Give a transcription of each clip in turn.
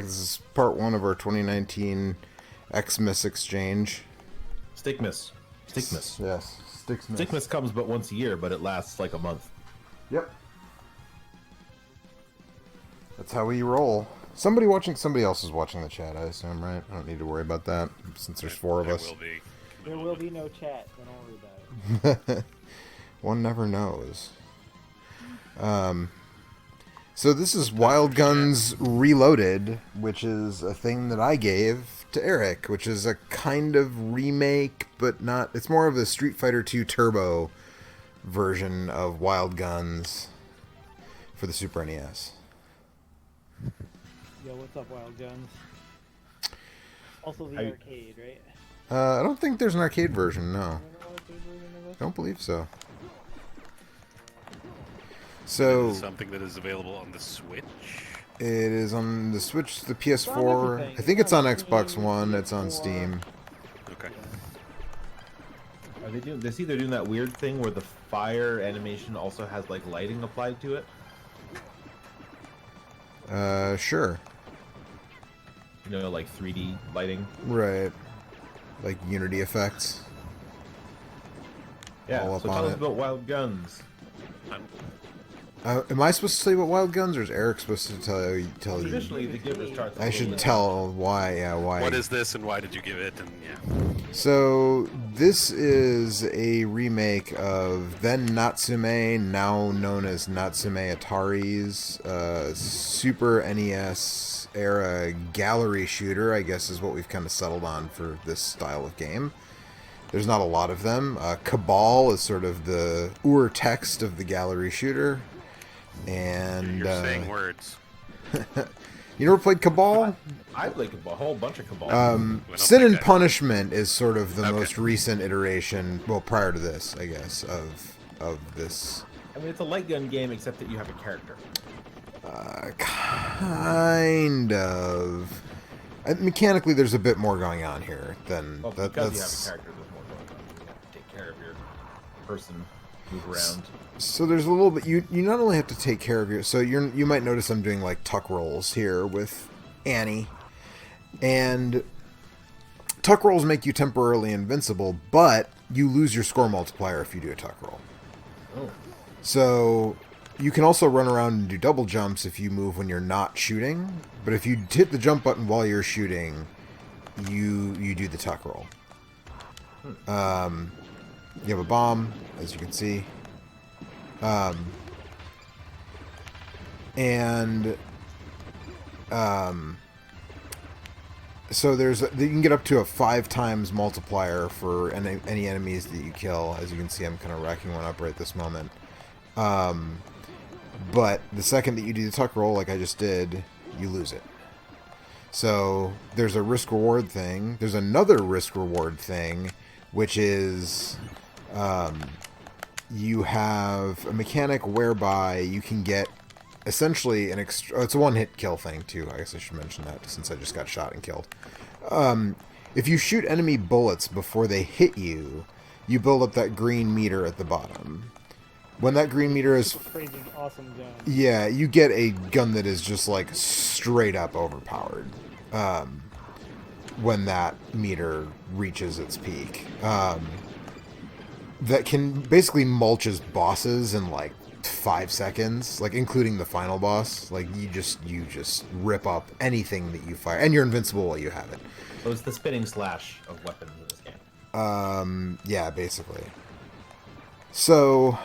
This is part 1 of our 2019 Xmas exchange. Stickmas. Stickmas. Yes, Sticksmas. Stickmas comes but once a year, but it lasts like a month. Yep. That's how we roll. Somebody else is watching the chat, I assume, right? I don't need to worry about that, since there's 4 of us. There will be no chat, don't worry about it. One never knows. So this is Wild Guns Reloaded, which is a thing that I gave to Eric, which is a kind of remake, but not... It's more of a Street Fighter 2 Turbo version of Wild Guns for the Super NES. Yo, what's up, Wild Guns? Also the arcade, right? I don't think there's an arcade version, no. Don't believe so. So something that is available on the Switch. It is on the Switch, the PS4. I think it's on Xbox One. It's on Steam. Okay. Are they doing? They're either doing that weird thing where the fire animation also has like lighting applied to it. Sure. You know, like 3D lighting. Right. Like Unity effects. Yeah. All up So on tell us it. about Wild Guns. Am I supposed to tell you about Wild Guns, or is Eric supposed to tell you? Traditionally, the giver starts. I should tell why. Yeah, why. What is this, and why did you give it? And yeah. So this is a remake of then Natsume, now known as Natsume Atari's Super NES era gallery shooter, I guess is what we've kind of settled on for this style of game. There's not a lot of them. Cabal is sort of the ur-text of the gallery shooter. And You're saying words. You never played Cabal? I played Cabal, a whole bunch of Cabal. Sin and Punishment is sort of the most recent iteration, well, prior to this, I guess, of this. I mean, it's a light gun game, except that you have a character. Kind of. Mechanically, there's a bit more going on here than Well, that. because That's you have a character, there's more going on. You have to take care of your person, move around. so. There's a little bit. You not only have to take care of your. So you might notice I'm doing like tuck rolls here with Annie, and tuck rolls make you temporarily invincible, but you lose your score multiplier if you do a tuck roll. Oh. So you can also run around and do double jumps if you move when you're not shooting. But if you hit the jump button while you're shooting, you do the tuck roll. You have a bomb, as you can see. So you can get up to a 5 times multiplier for any enemies that you kill. As you can see, I'm kind of racking one up right this moment. But the second that you do the tuck roll, like I just did, you lose it. So there's a risk-reward thing. There's another risk-reward thing, which is you have a mechanic whereby you can get essentially it's a one-hit kill thing, too. I guess I should mention that since I just got shot and killed. If you shoot enemy bullets before they hit you, you build up that green meter at the bottom. When that green meter is... Crazy, awesome gun. Yeah, you get a gun that is just, like, straight up overpowered when that meter reaches its peak. That can basically mulches bosses in, like, 5 seconds, like, including the final boss. Like, you just rip up anything that you fire, and you're invincible while you have it. So it's the spinning slash of weapons in this game. Yeah, basically. So...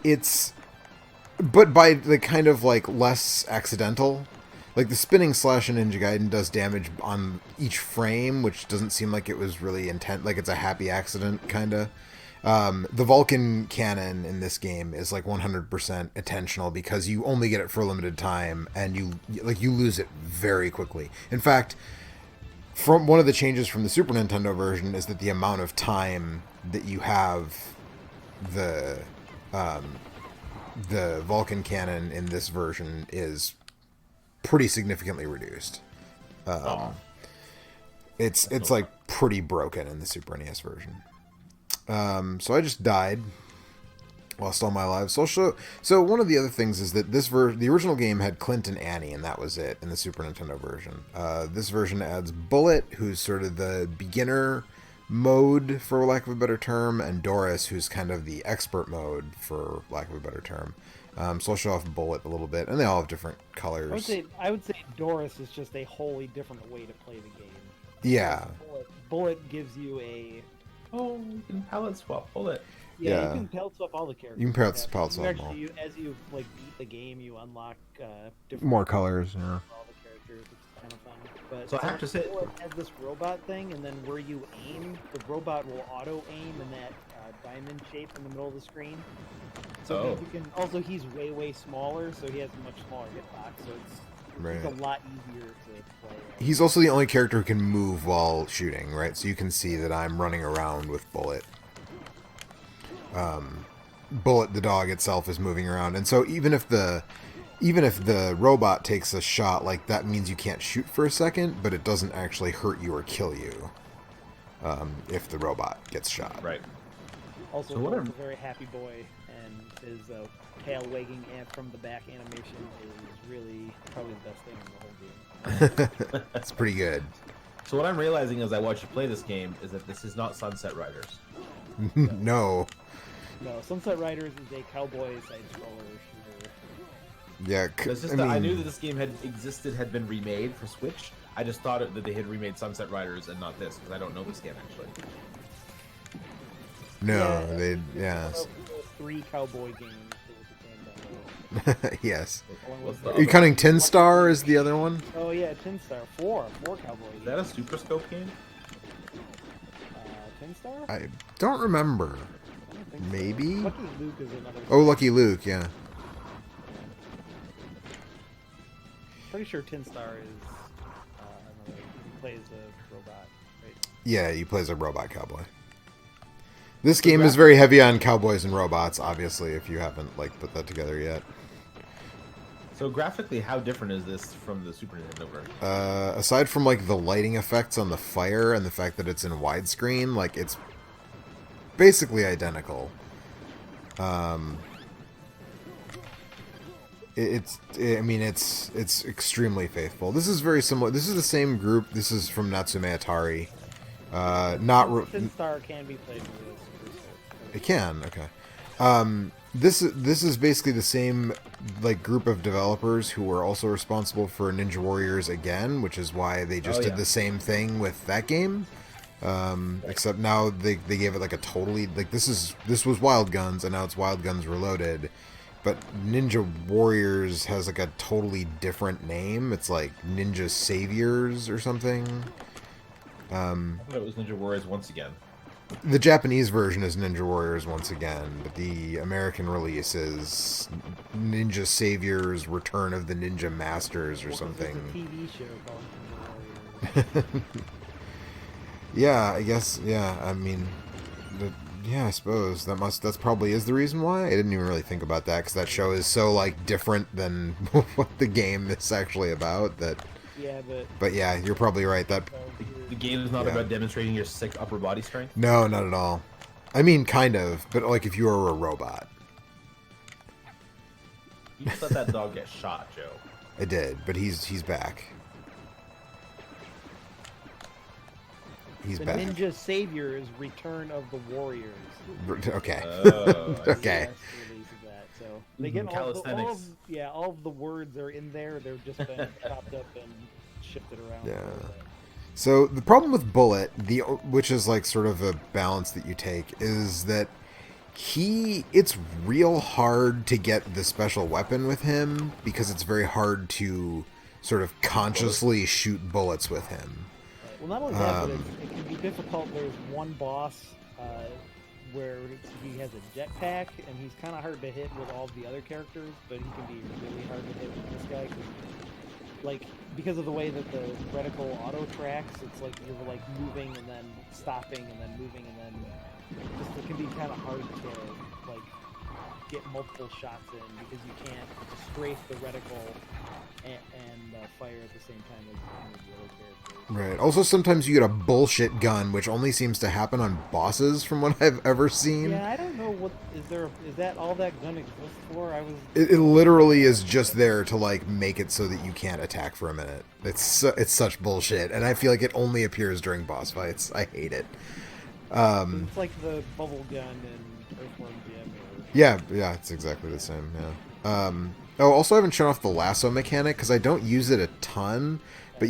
it's, but by the kind of like less accidental, like the spinning slash in Ninja Gaiden does damage on each frame, which doesn't seem like it was really intent, like it's a happy accident kind of. The Vulcan cannon in this game is like 100% attentional because you only get it for a limited time and you lose it very quickly. In fact, from one of the changes from the Super Nintendo version is that the amount of time that you have the Vulcan cannon in this version is pretty significantly reduced. It's like pretty broken in the Super NES version. So I just died. Lost All My Lives. So one of the other things is that the original game had Clint and Annie, and that was it in the Super Nintendo version. This version adds Bullet, who's sort of the beginner mode, for lack of a better term, and Doris, who's kind of the expert mode, for lack of a better term. So I'll show off Bullet a little bit, and they all have different colors. I would say Doris is just a wholly different way to play the game. Yeah. Bullet gives you a... Oh, you can palette swap Bullet. Yeah, you can palette swap all the characters. You can palette swap them all. As you like beat the game, you unlock different more colors. Yeah. all the characters, which is kind of fun. But So I have to say, Bullet has this robot thing, and then where you aim, the robot will auto aim in that diamond shape in the middle of the screen. So you can also, he's way smaller, so he has a much smaller hitbox. So it's a lot easier to play. He's also the only character who can move while shooting, right? So you can see that I'm running around with Bullet. Bullet, the dog itself, is moving around, and so even if the robot takes a shot, like, that means you can't shoot for a second, but it doesn't actually hurt you or kill you if the robot gets shot. Right. Also, Bullet's a very happy boy, and his tail wagging from the back animation is really probably the best thing in the whole game. It's pretty good. So what I'm realizing as I watch you play this game is that this is not Sunset Riders. No. No, Sunset Riders is a cowboy side-scroller shooter. Yeah, It's just I knew that this game had been remade for Switch. I just thought that they had remade Sunset Riders and not this, because I don't know this game actually. No, yeah. 3 cowboy games. Yes. What's Are you counting Tin Star as the other one? Oh yeah, Tin Star. 4 cowboy games. Is that a Super Scope game? Tin Star? I don't remember. I don't think so. Maybe? Lucky Luke is another. Oh, Lucky Luke, yeah. Pretty sure Tin Star is another. He plays a robot, right? Yeah, he plays a robot cowboy. This game is very heavy on cowboys and robots, obviously, if you haven't put that together yet. So graphically, how different is this from the Super Nintendo version? Aside from the lighting effects on the fire and the fact that it's in widescreen, it's basically identical. It's extremely faithful. This is very similar. This is the same group. This is from Natsume Atari. Tin Star can be played with Super Scope. It can, okay. This is basically the same group of developers who were also responsible for Ninja Warriors again, which is why they just did the same thing with that game. Except now they gave it a totally this was Wild Guns and now it's Wild Guns Reloaded, but Ninja Warriors has a totally different name. It's Ninja Saviors or something. I thought it was Ninja Warriors once again. The Japanese version is Ninja Warriors once again, but the American release is Ninja Saviors: Return of the Ninja Masters or something. There's a TV show called Ninja Warriors. Yeah, I guess. Yeah, I mean, I suppose that's probably is the reason why. I didn't even really think about that because that show is so different than what the game is actually about. Yeah, but yeah, you're probably right. That the game is not about demonstrating your sick upper body strength. No, not at all. I mean, kind of, but if you were a robot. You just let that dog get shot, Joe. I did, but he's back. He's back. Ninja Savior is Return of the Warriors. Okay. Okay. So they get calisthenics. all of the words are in there. They're just been chopped up and shifted around. Yeah. So the problem with Bullet, which is sort of a balance that you take, is that it's real hard to get the special weapon with him because it's very hard to sort of consciously shoot bullets with him. Well, not only that, but it can be difficult. There's one boss where he has a jetpack, and he's kind of hard to hit with all the other characters, but he can be really hard to hit with this guy. Because of the way that the reticle auto tracks, it's you're moving and then stopping and then moving and then it can be kind of hard to get multiple shots in because you can't strafe the reticle and fire at the same time as any of the other characters. Right. Also, sometimes you get a bullshit gun, which only seems to happen on bosses, from what I've ever seen. Yeah, I don't know what is that all that gun exists for? It literally is just there to like make it so that you can't attack for a minute. It's such bullshit, and I feel like it only appears during boss fights. I hate it. It's like the bubble gun in Earthworm Jim. Yeah, it's exactly the same. Yeah. Also, I haven't shown off the lasso mechanic because I don't use it a ton. But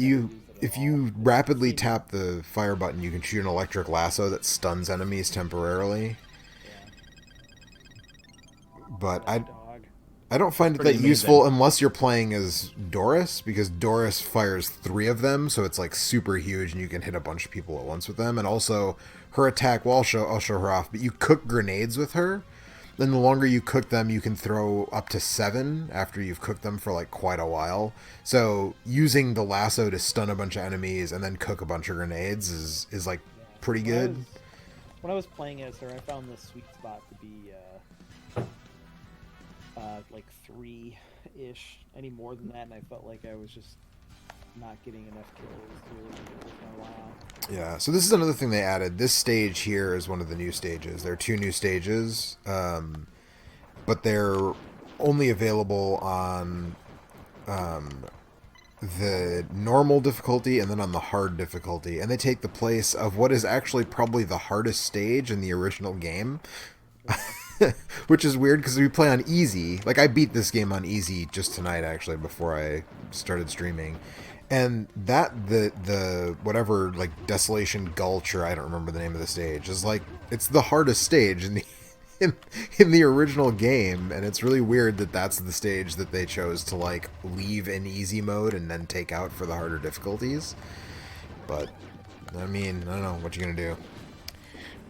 if you rapidly tap the fire button, you can shoot an electric lasso that stuns enemies temporarily. But I don't find it that useful unless you're playing as Doris, because Doris fires 3 of them, so it's like super huge and you can hit a bunch of people at once with them. And also her attack, well, I'll show her off, but you cook grenades with her. Then the longer you cook them, you can throw up to 7 after you've cooked them for like quite a while. So using the lasso to stun a bunch of enemies and then cook a bunch of grenades is like pretty good. When I was playing as her, I found the sweet spot to be like 3-ish. Any more than that, and I felt like I was just not getting enough kills to really make it worth my while. Yeah, so this is another thing they added. This stage here is one of the new stages. There are 2 new stages, but they're only available on the normal difficulty and then on the hard difficulty. And they take the place of what is actually probably the hardest stage in the original game. Which is weird because we play on easy. Like, I beat this game on easy just tonight, actually, before I started streaming. And that, the whatever, like, Desolation Gulch, or I don't remember the name of the stage, is like, it's the hardest stage in the in the original game, and it's really weird that that's the stage that they chose to, like, leave in easy mode and then take out for the harder difficulties. But, I mean, I don't know, what you gonna do?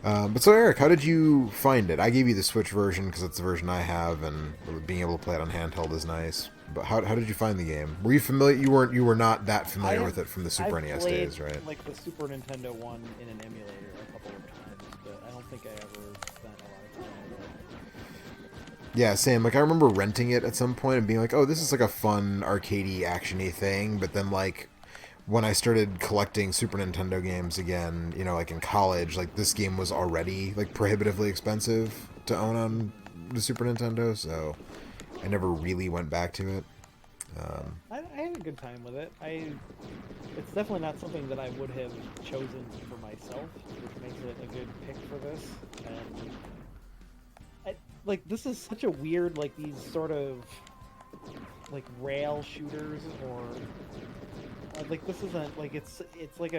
But so, Eric, how did you find it? I gave you the Switch version because it's the version I have, and being able to play it on handheld is nice. But how did you find the game? Were you familiar? You were not that familiar with it from the Super NES days, right? Like the Super Nintendo one in an emulator a couple of times, but I don't think I ever spent a lot of time with it. Yeah, same. Like, I remember renting it at some point and being like, "Oh, this is like a fun arcadey, actiony thing." But then, like, when I started collecting Super Nintendo games again, you know, like in college, like this game was already like prohibitively expensive to own on the Super Nintendo, so I never really went back to it. I had a good time with it. It's definitely not something that I would have chosen for myself, which makes it a good pick for this. And like, this is such a weird, like, these sort of like rail shooters, or like, this isn't like, it's like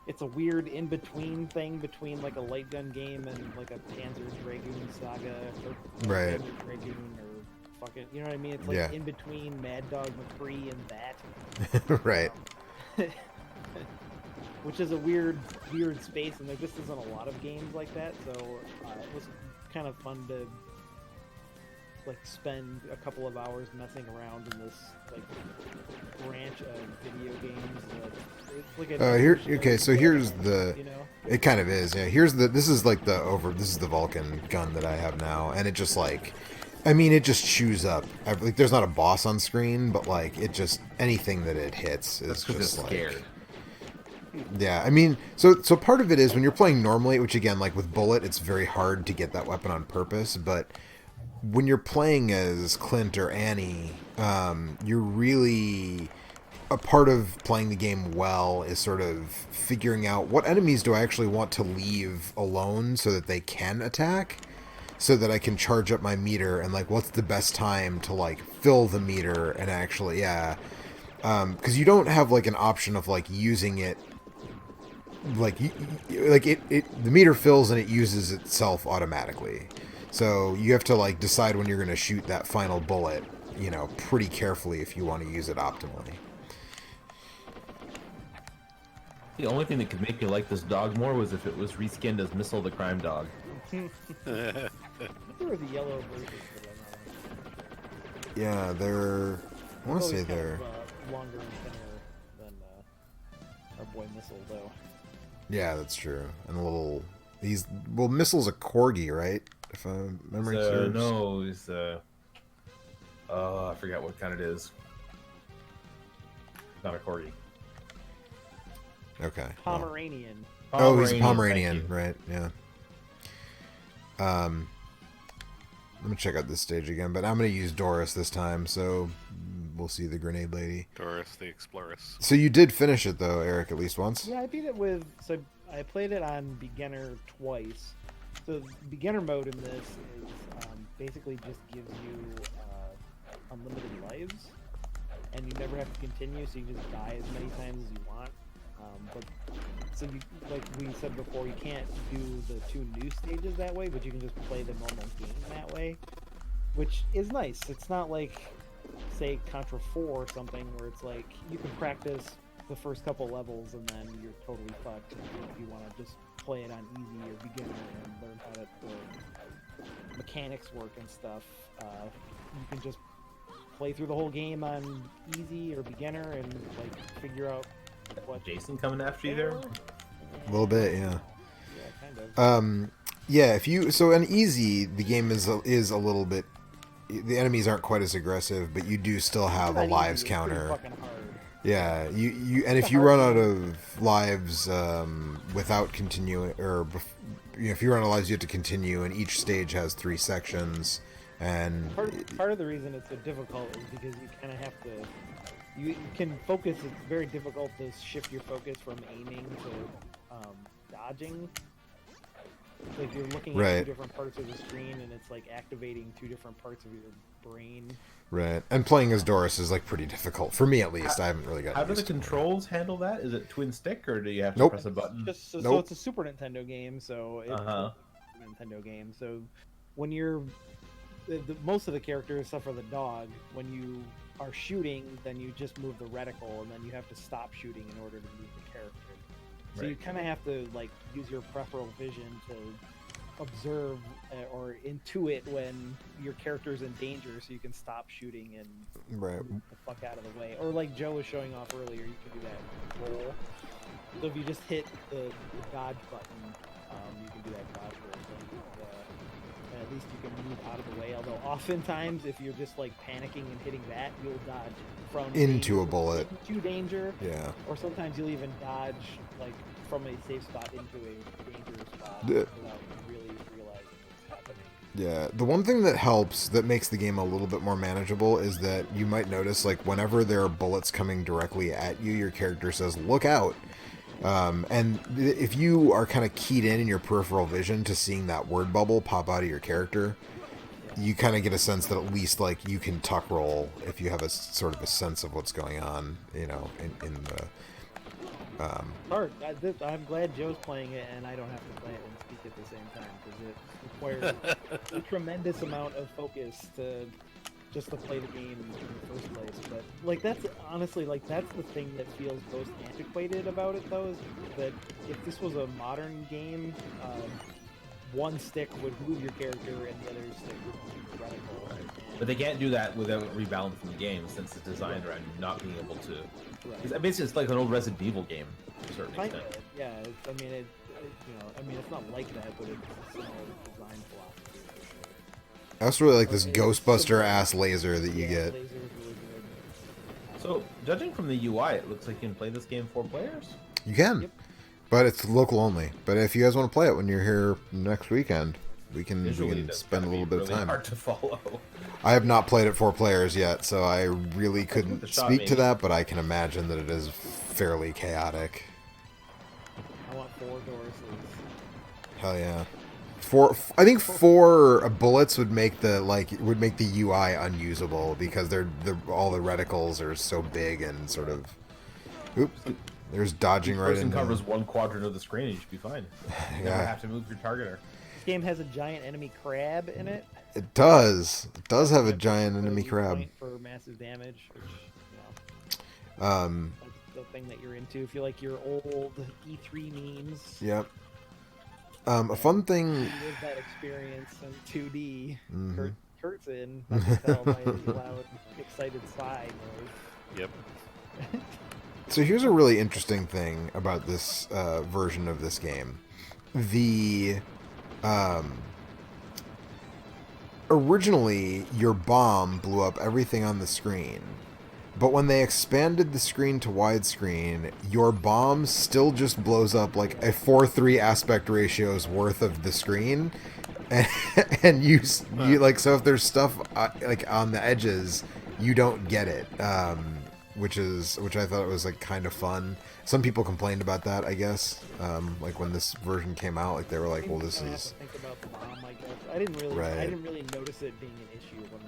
it's a weird in between thing between like a light gun game and like a Panzer Dragoon saga, or Right. Panzer Dragoon, or fucking, you know what I mean? It's like in between Mad Dog McCree and that. Right. Which is a weird space, and there just isn't a lot of games like that. So it was kind of fun to like spend a couple of hours messing around in this like branch of video games. It's like Okay, so here's the. You know? It kind of is, yeah. This is the Vulcan gun that I have now, and it just like, I mean, it just chews up. Like, there's not a boss on screen, but like, it just, anything that it hits is just like. Scared. Yeah, I mean, so part of it is when you're playing normally, which again, like with Bullet, it's very hard to get that weapon on purpose, but when you're playing as Clint or Annie, you're really, a part of playing the game well is sort of figuring out what enemies do I actually want to leave alone so that they can attack, so that I can charge up my meter, and like, what's the best time to like fill the meter and actually, because you don't have like an option of like using it, like the meter fills and it uses itself automatically. So you have to like decide when you're going to shoot that final bullet, you know, pretty carefully if you want to use it optimally. The only thing that could make me like this dog more was if it was reskinned as Missile the Crime Dog. There were the yellow versions, but I'm not. Yeah, they're. I want to say they're. Longer and thinner than our boy Missile, though. Yeah, that's true. And a little. Missile's a corgi, right? If memory serves. No, he's I forgot what kind it is. not a corgi. Okay. well. Pomeranian. Oh, he's a thank Pomeranian, you. right? Yeah. Let me check out this stage again, but I'm gonna use Doris this time, so we'll see the grenade lady. Doris the Explorers. So you did finish it though, Eric, at least once. Yeah, I beat it with. So I played it on beginner twice. So beginner mode in this is basically just gives you unlimited lives, and you never have to continue. So you just die as many times as you want. But so you, like we said before, you can't do the 2 new stages that way, but you can just play the normal game that way, which is nice. It's not like, say, Contra 4 or something, where it's like you can practice the first couple levels and then you're totally fucked if you want to just play it on easy or beginner and learn how the mechanics work and stuff. You can just play through the whole game on easy or beginner and like figure out what Jason coming after you there? A little bit, yeah. Yeah, kind of. Yeah. If you on easy, the game is a little bit. The enemies aren't quite as aggressive, but you do still have a Not easy, lives it's pretty counter. fucking hard. Yeah, you and if a you hard run out game. of lives without continuing, or if you run out of lives, you have to continue, and each stage has 3 sections. And Part of the reason it's so difficult is because you kind of have to. You can focus. It's very difficult to shift your focus from aiming to dodging. It's like you're looking at Right. 2 different parts of the screen, and it's like activating 2 different parts of your brain. right, and playing as Doris is like pretty difficult for me at least. I haven't really got. How do the controls handle that? Is it twin stick or do you have to Nope. press a button? So Nope. it's a Super Nintendo game, so it's Uh-huh. a Nintendo game. So when you're most of the characters, except for the dog, when you are shooting, then you just move the reticle, and then you have to stop shooting in order to move the character. So you Right. kind of have to like use your peripheral vision to observe or intuit when your character's in danger, so you can stop shooting and Right. move the fuck out of the way. Or like Joe was showing off earlier, you can do that roll. So if you just hit the dodge button, you can do that dodge roll. And at least you can move out of the way. Although oftentimes, if you're just like panicking and hitting that, you'll dodge from Into danger a bullet. into danger. Yeah. Or sometimes you'll even dodge like from a safe spot into a dangerous spot Yeah. without really realizing what's happening. Yeah, the one thing that helps, that makes the game a little bit more manageable, is that you might notice, like, whenever there are bullets coming directly at you, your character says, "Look out!" And if you are kind of keyed in your peripheral vision to seeing that word bubble pop out of your character, you kind of get a sense that at least, like, you can tuck roll if you have a sort of a sense of what's going on, you know, in the... Hard. I'm glad Joe's playing it and I don't have to play it and speak at the same time, because it requires a tremendous amount of focus to just to play the game in the first place. But like that's honestly like that's the thing that feels most antiquated about it, though, is that if this was a modern game, one stick would move your character and the other stick would move your reticle. And- But they can't do that without rebalancing the game, since it's designed around not being able to. Right. Basically, it's like an old Resident Evil game to a certain Kind of, extent. yeah. I mean, it's not like that, but it's a similar design philosophy for sure. I also really like this It's Ghostbuster-ass laser that you Yeah, get. laser's really good. So, judging from the UI, it looks like you can play this game 4 players. You can. Yep. But it's local only. But if you guys want to play it when you're here next weekend, we can Visually, spend that's a gotta little be bit of really time. hard to follow. I have not played it 4 players yet, so I really couldn't a shot, speak to maybe. that, but I can imagine that it is fairly chaotic. I want 4 Dorises. Hell yeah. I think 4 bullets would make the UI unusable, because all the reticles are so big and sort of. Oop, there's dodging Each right person into. covers 1 quadrant of the screen, and you should be fine. You never Yeah. have to move your targeter. This game has a giant enemy crab in it. It does. It does have a That's giant a enemy weak crab. point for massive damage, which, you know, Um. that's the thing that you're into. If you like your old E3 memes, Yep. A fun thing. live that experience in 2D. Mhm. Kurt's in. I can tell by his loud, excited sigh noise. Yep. So here's a really interesting thing about this version of this game. The originally your bomb blew up everything on the screen, But when they expanded the screen to widescreen, your bomb still just blows up like a 4:3 aspect ratio's worth of the screen, and you like, so if there's stuff like on the edges, you don't get it, which I thought was like kind of fun. Some people complained about that, I guess, like when this version came out, like they were like, well, this is. Think about the bomb, I guess. I didn't really notice it being an issue when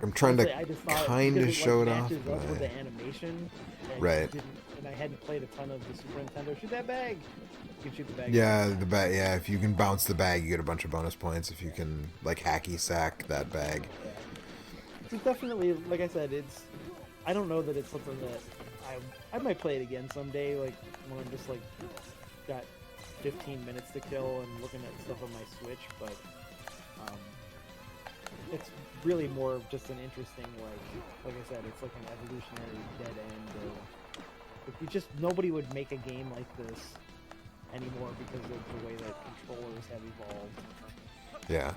I'm trying to I just thought kind of because show it off, matches up with but the animation, and right. And I hadn't played a ton of the Super Nintendo. Shoot that bag! You can shoot the bag. Yeah, the bag. Yeah, if you can bounce the bag, you get a bunch of bonus points. If you can like hacky sack that bag. Yeah. It's definitely, like I said, it's. I don't know that it's something that I might play it again someday. Like when I'm just like got 15 minutes to kill and looking at stuff on my Switch, but it's really more of just an interesting, like I said, it's like an evolutionary dead end. If you just nobody would make a game like this anymore because of the way that controllers have evolved. Yeah,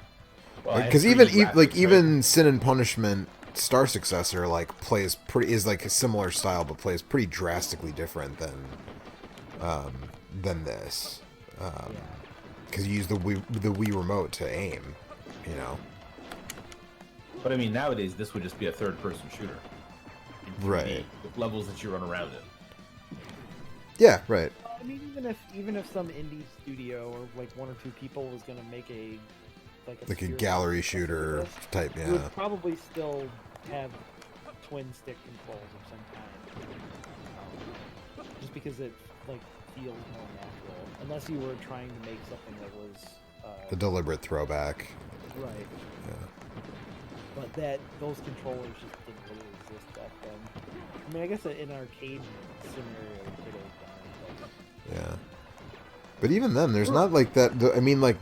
Well, because and even 3D graphics, like right? even Sin and Punishment Star Successor like is like a similar style, but plays pretty drastically different than this. Because you use the Wii remote to aim, you know. But I mean, nowadays this would just be a third-person shooter, in 3D, Right. with levels that you run around in. Yeah, right. I mean, even if some indie studio or like one or two people was gonna make a Like a serious gallery successor to shooter this, type, you yeah. would probably still have twin stick controls of some kind, just because it like feels more natural. Unless you were trying to make something that was A deliberate throwback. right. Yeah. But those controllers just didn't really exist back then. I mean, I guess in an arcade scenario, you could have done it. Yeah. But even then, there's not like that. I mean, like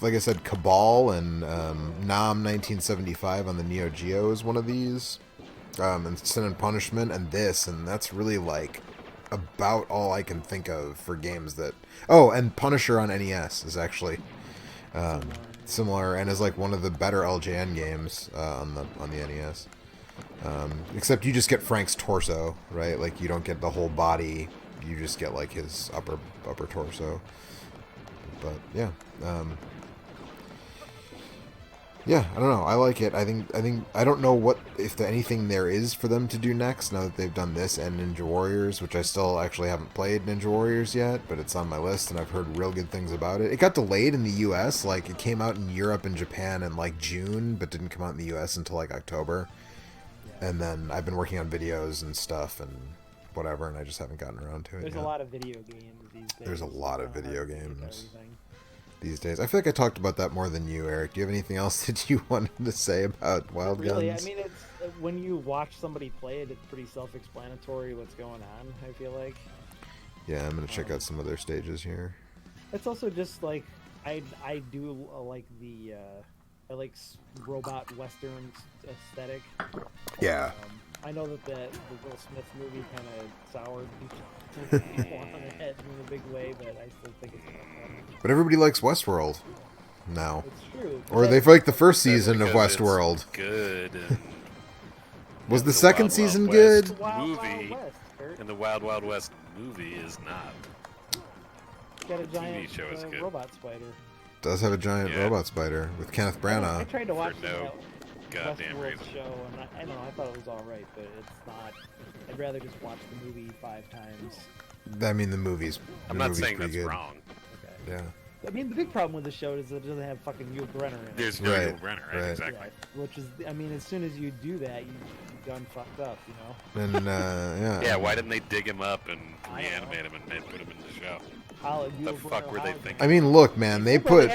I said, Cabal and Nam 1975 on the Neo Geo is one of these, and Sin and Punishment, and this, and that's really like about all I can think of for games that. Oh, and Punisher on NES is actually similar, and is like one of the better LJN games on the NES. Except you just get Frank's torso, right? Like you don't get the whole body. You just get like his upper torso. But yeah, yeah, I don't know. I like it. I think I don't know what if anything there is for them to do next now that they've done this and Ninja Warriors, which I still actually haven't played Ninja Warriors yet, but it's on my list and I've heard real good things about it. It got delayed in the US, like it came out in Europe and Japan in like June, but didn't come out in the US until like October. And then I've been working on videos and stuff and whatever, and I just haven't gotten around to it There's yet. a lot of video games these days. There's a lot of It's kinda video hard to get games everything. these days. I feel like I talked about that more than you, Eric. Do you have anything else that you wanted to say about Wild Really, Guns? I mean, it's when you watch somebody play it, it's pretty self-explanatory what's going on. I feel like Yeah, I'm gonna check out some of their stages here. it's also just like I do like the I like robot western aesthetic. Yeah. I know that the Will Smith movie kind of soured people on the head in a big way, but I still think it's kind of fun. But everybody likes Westworld now. It's true. Or they like the first That's season of because it's Westworld. Good. And Was the the second Wild Wild season West good? Wild movie, West, Kurt. and the Wild Wild West movie is not. It's got a giant show is good. robot spider. Does have a giant Yeah. robot spider with Kenneth I Branagh. tried to watch no goddamn Westworld reason. show, and I know I thought it was all right, but it's not. I'd rather just watch the movie 5 times. I mean, the movie's. I'm the not movie's saying pretty that's good. wrong. Okay. Yeah. I mean, the big problem with the show is that it doesn't have fucking Yul Brynner in it. There's no Right, Yul Brynner, right? right. Exactly. Yeah, which is, I mean, as soon as you do that, you've done fucked up, you know. And yeah. Yeah, why didn't they dig him up and I don't know. reanimate him and put him in the show? Yul The fuck Brynner were they hologram. thinking? I mean, look, man, they put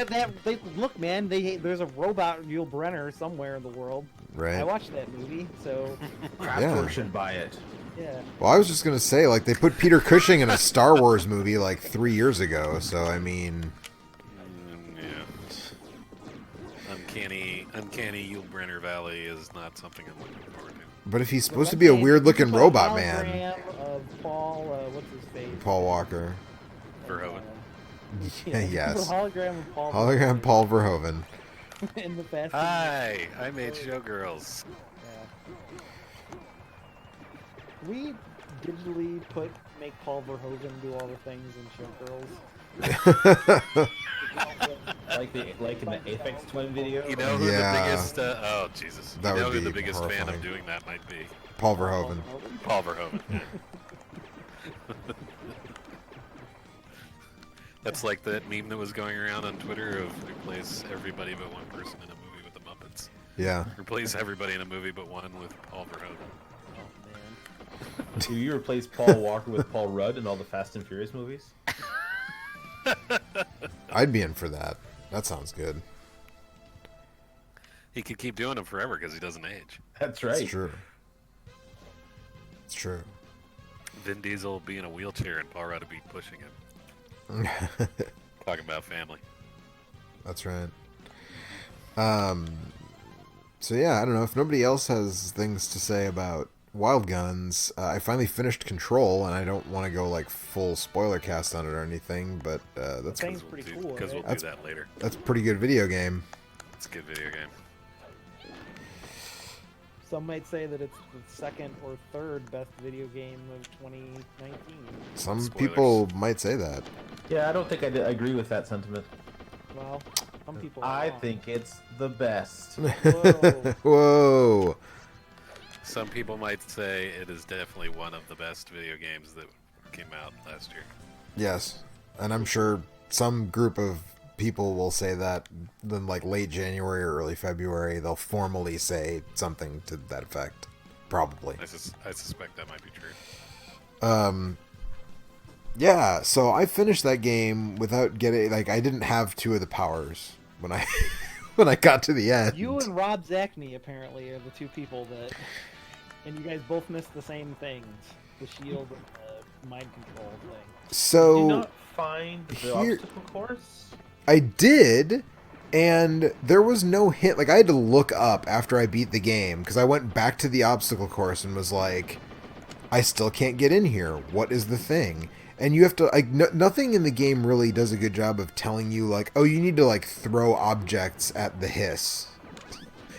look, man, there's a robot Yul Brynner somewhere in the world. I right. watched that movie, so Kraftwerk should buy it. yeah. Well, I was just gonna say, like, they put Peter Cushing in a Star Wars movie like 3 years ago. So I mean, Yeah. Uncanny Yul Brynner Valley is not something I'm looking forward to. but if he's supposed to be a weird-looking Put a robot man, hologram of Paul, what's his face? Paul Walker. Verhoeven. Yes. Put a hologram of Paul. Hologram Paul Verhoeven. in the Fast. Hi, I made Showgirls. Yeah. We digitally make Paul Verhoeven do all the things and show girls. like in the Aphex Twin video. You know who the Yeah. biggest? Oh Jesus! That You know would who the be biggest fan horrifying. of doing that might be? Paul Verhoeven. Paul Verhoeven. Yeah. That's like that meme that was going around on Twitter of replace everybody but one person in a movie with the Muppets. Yeah. Replace everybody in a movie but one with Paul Verhoeven. Oh man. Do you replace Paul Walker with Paul Rudd in all the Fast and Furious movies? I'd be in for that. That sounds good. He could keep doing them forever because he doesn't age. That's right. It's true. It's true. Vin Diesel will be in a wheelchair and Paul Rudd will be pushing him. Talking about family. That's right. So yeah, I don't know if nobody else has things to say about Wild Guns. I finally finished Control, and I don't want to go like full spoiler cast on it or anything, but that's Thing's pretty cool, Because right? we'll do that later. a pretty good video game. It's a good video game. Some might say that it's the second or third best video game of 2019. Some Spoilers. people might say that. Yeah, I don't think I agree with that sentiment. Well, some people. are I wrong. think it's the best. Whoa. Whoa. Some people might say it is definitely one of the best video games that came out last year. Yes, and I'm sure some group of people will say that then like late January or early February they'll formally say something to that effect. Probably. I suspect that might be true. Yeah, so I finished that game without getting like I didn't have two of the powers when I when I got to the end. You and Rob Zachney apparently are the two people that, and you guys both missed the same things: the shield and the mind control thing. Did So you not find the here- obstacle course? I did, and there was no hint. Like I had to look up after I beat the game because I went back to the obstacle course and was like, I still can't get in here. What is the thing? And you have to like nothing in the game really does a good job of telling you like, oh, you need to like throw objects at the hiss,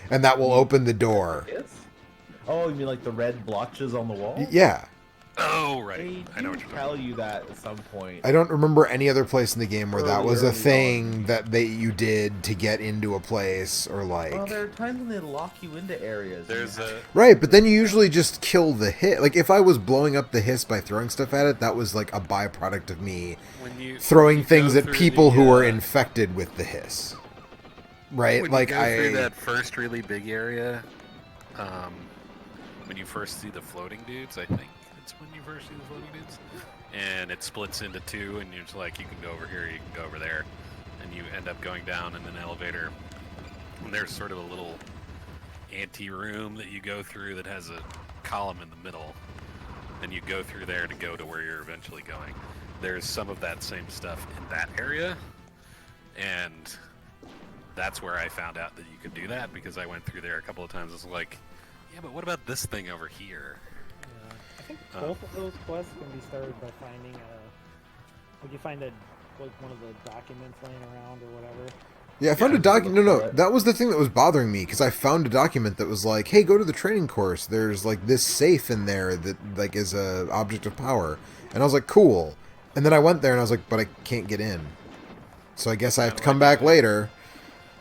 and that will open the door. Yes. Oh, you mean like the red blotches on the wall? Yeah. Oh, They right. I know what do you're talking tell you that at some point. I don't remember any other place in the game where that was a Early thing that you did to get into a place or like. Well, there are times when they lock you into areas. There's a Right, but then you usually just kill the hit. Like if I was blowing up the hiss by throwing stuff at it, that was like a byproduct of me when you throwing you things go at through people the, who are infected with the hiss. Right? when Like you go through that first really big area, when you first see the floating dudes, I think it's when you first see the floating dudes, and it splits into two, and you're just like, you can go over here, you can go over there, and you end up going down in an elevator, and there's sort of a little ante-room that you go through that has a column in the middle, and you go through there to go to where you're eventually going. There's some of that same stuff in that area, and that's where I found out that you could do that, because I went through there a couple of times. I was like, yeah, but what about this thing over here? Yeah. I think both of those quests can be started by finding like you find one of the documents laying around or whatever. Yeah, I found Yeah, a document. No, look for it. that was the thing that was bothering me because I found a document that was like, "Hey, go to the training course. There's like this safe in there that like is a object of power." And I was like, "Cool." And then I went there and I was like, "But I can't get in." So I guess I have to come back later.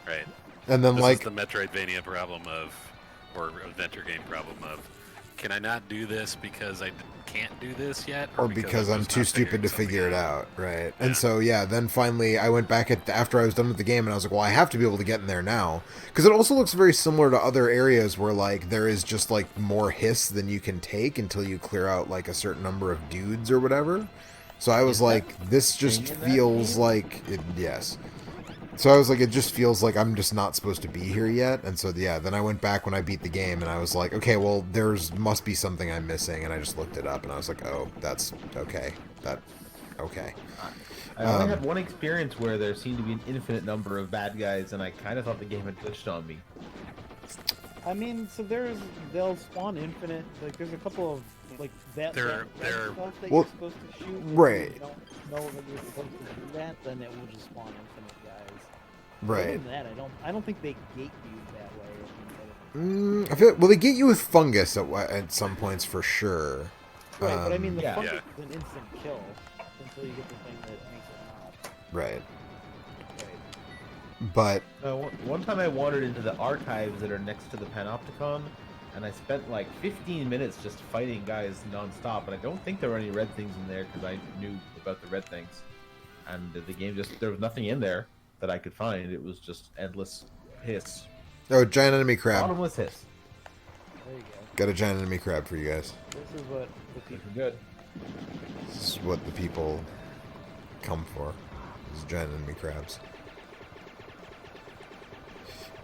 Right. And then This like, is the Metroidvania problem of, or adventure game problem of, can I not do this because I can't do this yet, or because I'm just too not stupid to figuring figure it something out, right? Yeah. And so yeah, then finally I went back after I was done with the game, and I was like, well, I have to be able to get in there now because it also looks very similar to other areas where like there is just like more hiss than you can take until you clear out like a certain number of dudes or whatever. So I was Is that like, this just thing in that feels game? like it, yes. So I was like, it just feels like I'm just not supposed to be here yet. And so yeah, then I went back when I beat the game, and I was like, okay, well, must be something I'm missing, and I just looked it up, and I was like, oh, that's okay. Okay. I only had one experience where there seemed to be an infinite number of bad guys, and I kind of thought the game had glitched on me. I mean, so they'll spawn infinite. Like there's a couple of like that They're- stuff that well, you're supposed to shoot. right. If you don't know that you're supposed to do that, then it will just spawn infinite guys. Other Right. than that, I don't think they gate you that way. I feel well. They get you with fungus at some points for sure. Right, but I mean the yeah. fungus Yeah. is an instant kill until you get the thing that makes it not. Right, Right. but One time I wandered into the archives that are next to the Panopticon, and I spent like 15 minutes just fighting guys nonstop, and I don't think there were any red things in there because I knew about the red things. And the game there was nothing in there that I could find. It was just endless hiss. oh, giant enemy crab. Bottomless hiss. There you go. Got a giant enemy crab for you guys. This is what the people. Looking good. This is what the people come for. These giant enemy crabs.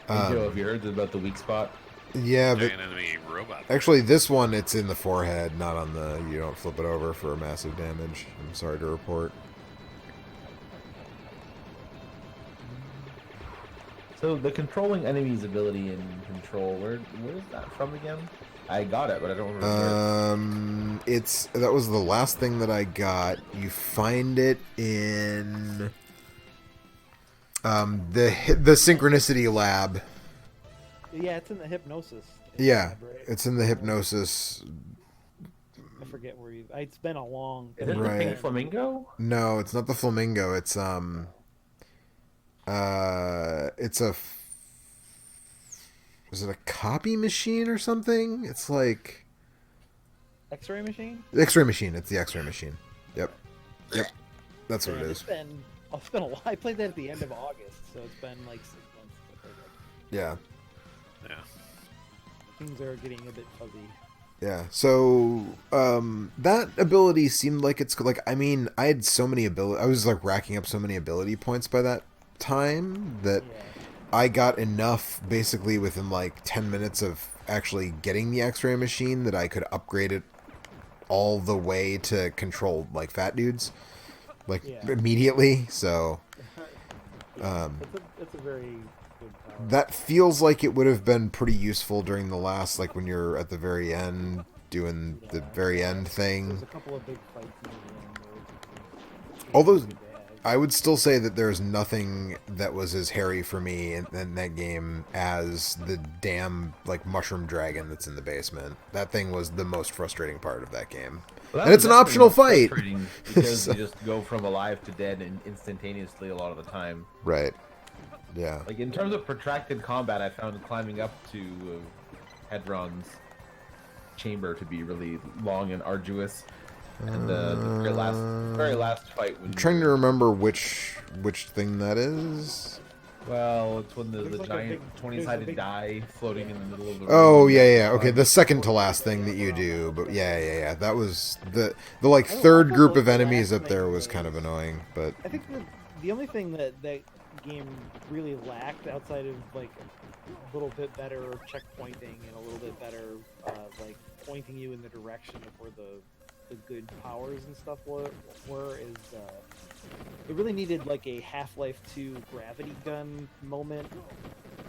Hey, Joe, have you heard about the weak spot? Yeah, but Giant enemy robot. actually, this one it's in the forehead, not on the. You don't flip it over for massive damage. I'm sorry to report. So the controlling enemies ability in Control, where's that from again? I got it, but I don't remember. That was the last thing that I got. You find it in the synchronicity lab. Yeah, it's in the hypnosis. Yeah, lab, right? it's in the hypnosis. I forget where you. It's been a long. Is it the Right. pink flamingo? No, it's not the flamingo. It's is it a copy machine or something? It's like X-ray machine. the X-ray machine. It's the X-ray machine. Yep. That's what it Man, is. It's been a while. I played that at the end of August, so it's been like 6 months. I played that. Yeah. Yeah. Things are getting a bit fuzzy. Yeah, so that ability seemed like it's like I mean I had so many ability I was like racking up so many ability points by that time that Yeah. I got enough basically within like 10 minutes of actually getting the X-ray machine that I could upgrade it all the way to control like fat dudes like Yeah. immediately. So It's a very good power. that feels like it would have been pretty useful during the last like when you're at the very end doing the very end thing. There's a couple of big fights in the end. All those- Pretty bad. I would still say that there's nothing that was as hairy for me in that game as the damn like mushroom dragon that's in the basement. That thing was the most frustrating part of that game. Well, that And it's was an optional definitely fight. frustrating because So- you just go from alive to dead and instantaneously a lot of the time. Right. Yeah. Like in terms of protracted combat, I found climbing up to Hedron's chamber to be really long and arduous. And the very last fight when I'm trying to remember which thing that is. well, it's when there's There's a like a giant big- 20-sided there's a big- die floating in the middle of the room. Oh yeah. Okay, the second to last thing that you do, but yeah. That was the like third group of enemies up there was kind of annoying, but I think the only thing that game really lacked outside of like a little bit better checkpointing and a little bit better like pointing you in the direction of where the good powers and stuff were is it really needed like a Half-Life 2 gravity gun moment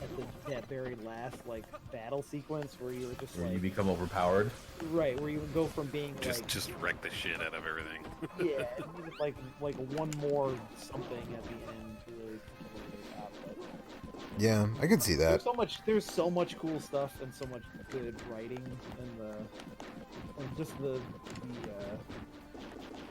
at that very last like battle sequence where you were just Where like you become overpowered. right where you would go from being like Just wreck the shit out of everything. yeah like one more something at the end to really come over the top of it. yeah, I could see that. There's so much cool stuff and so much good writing and just the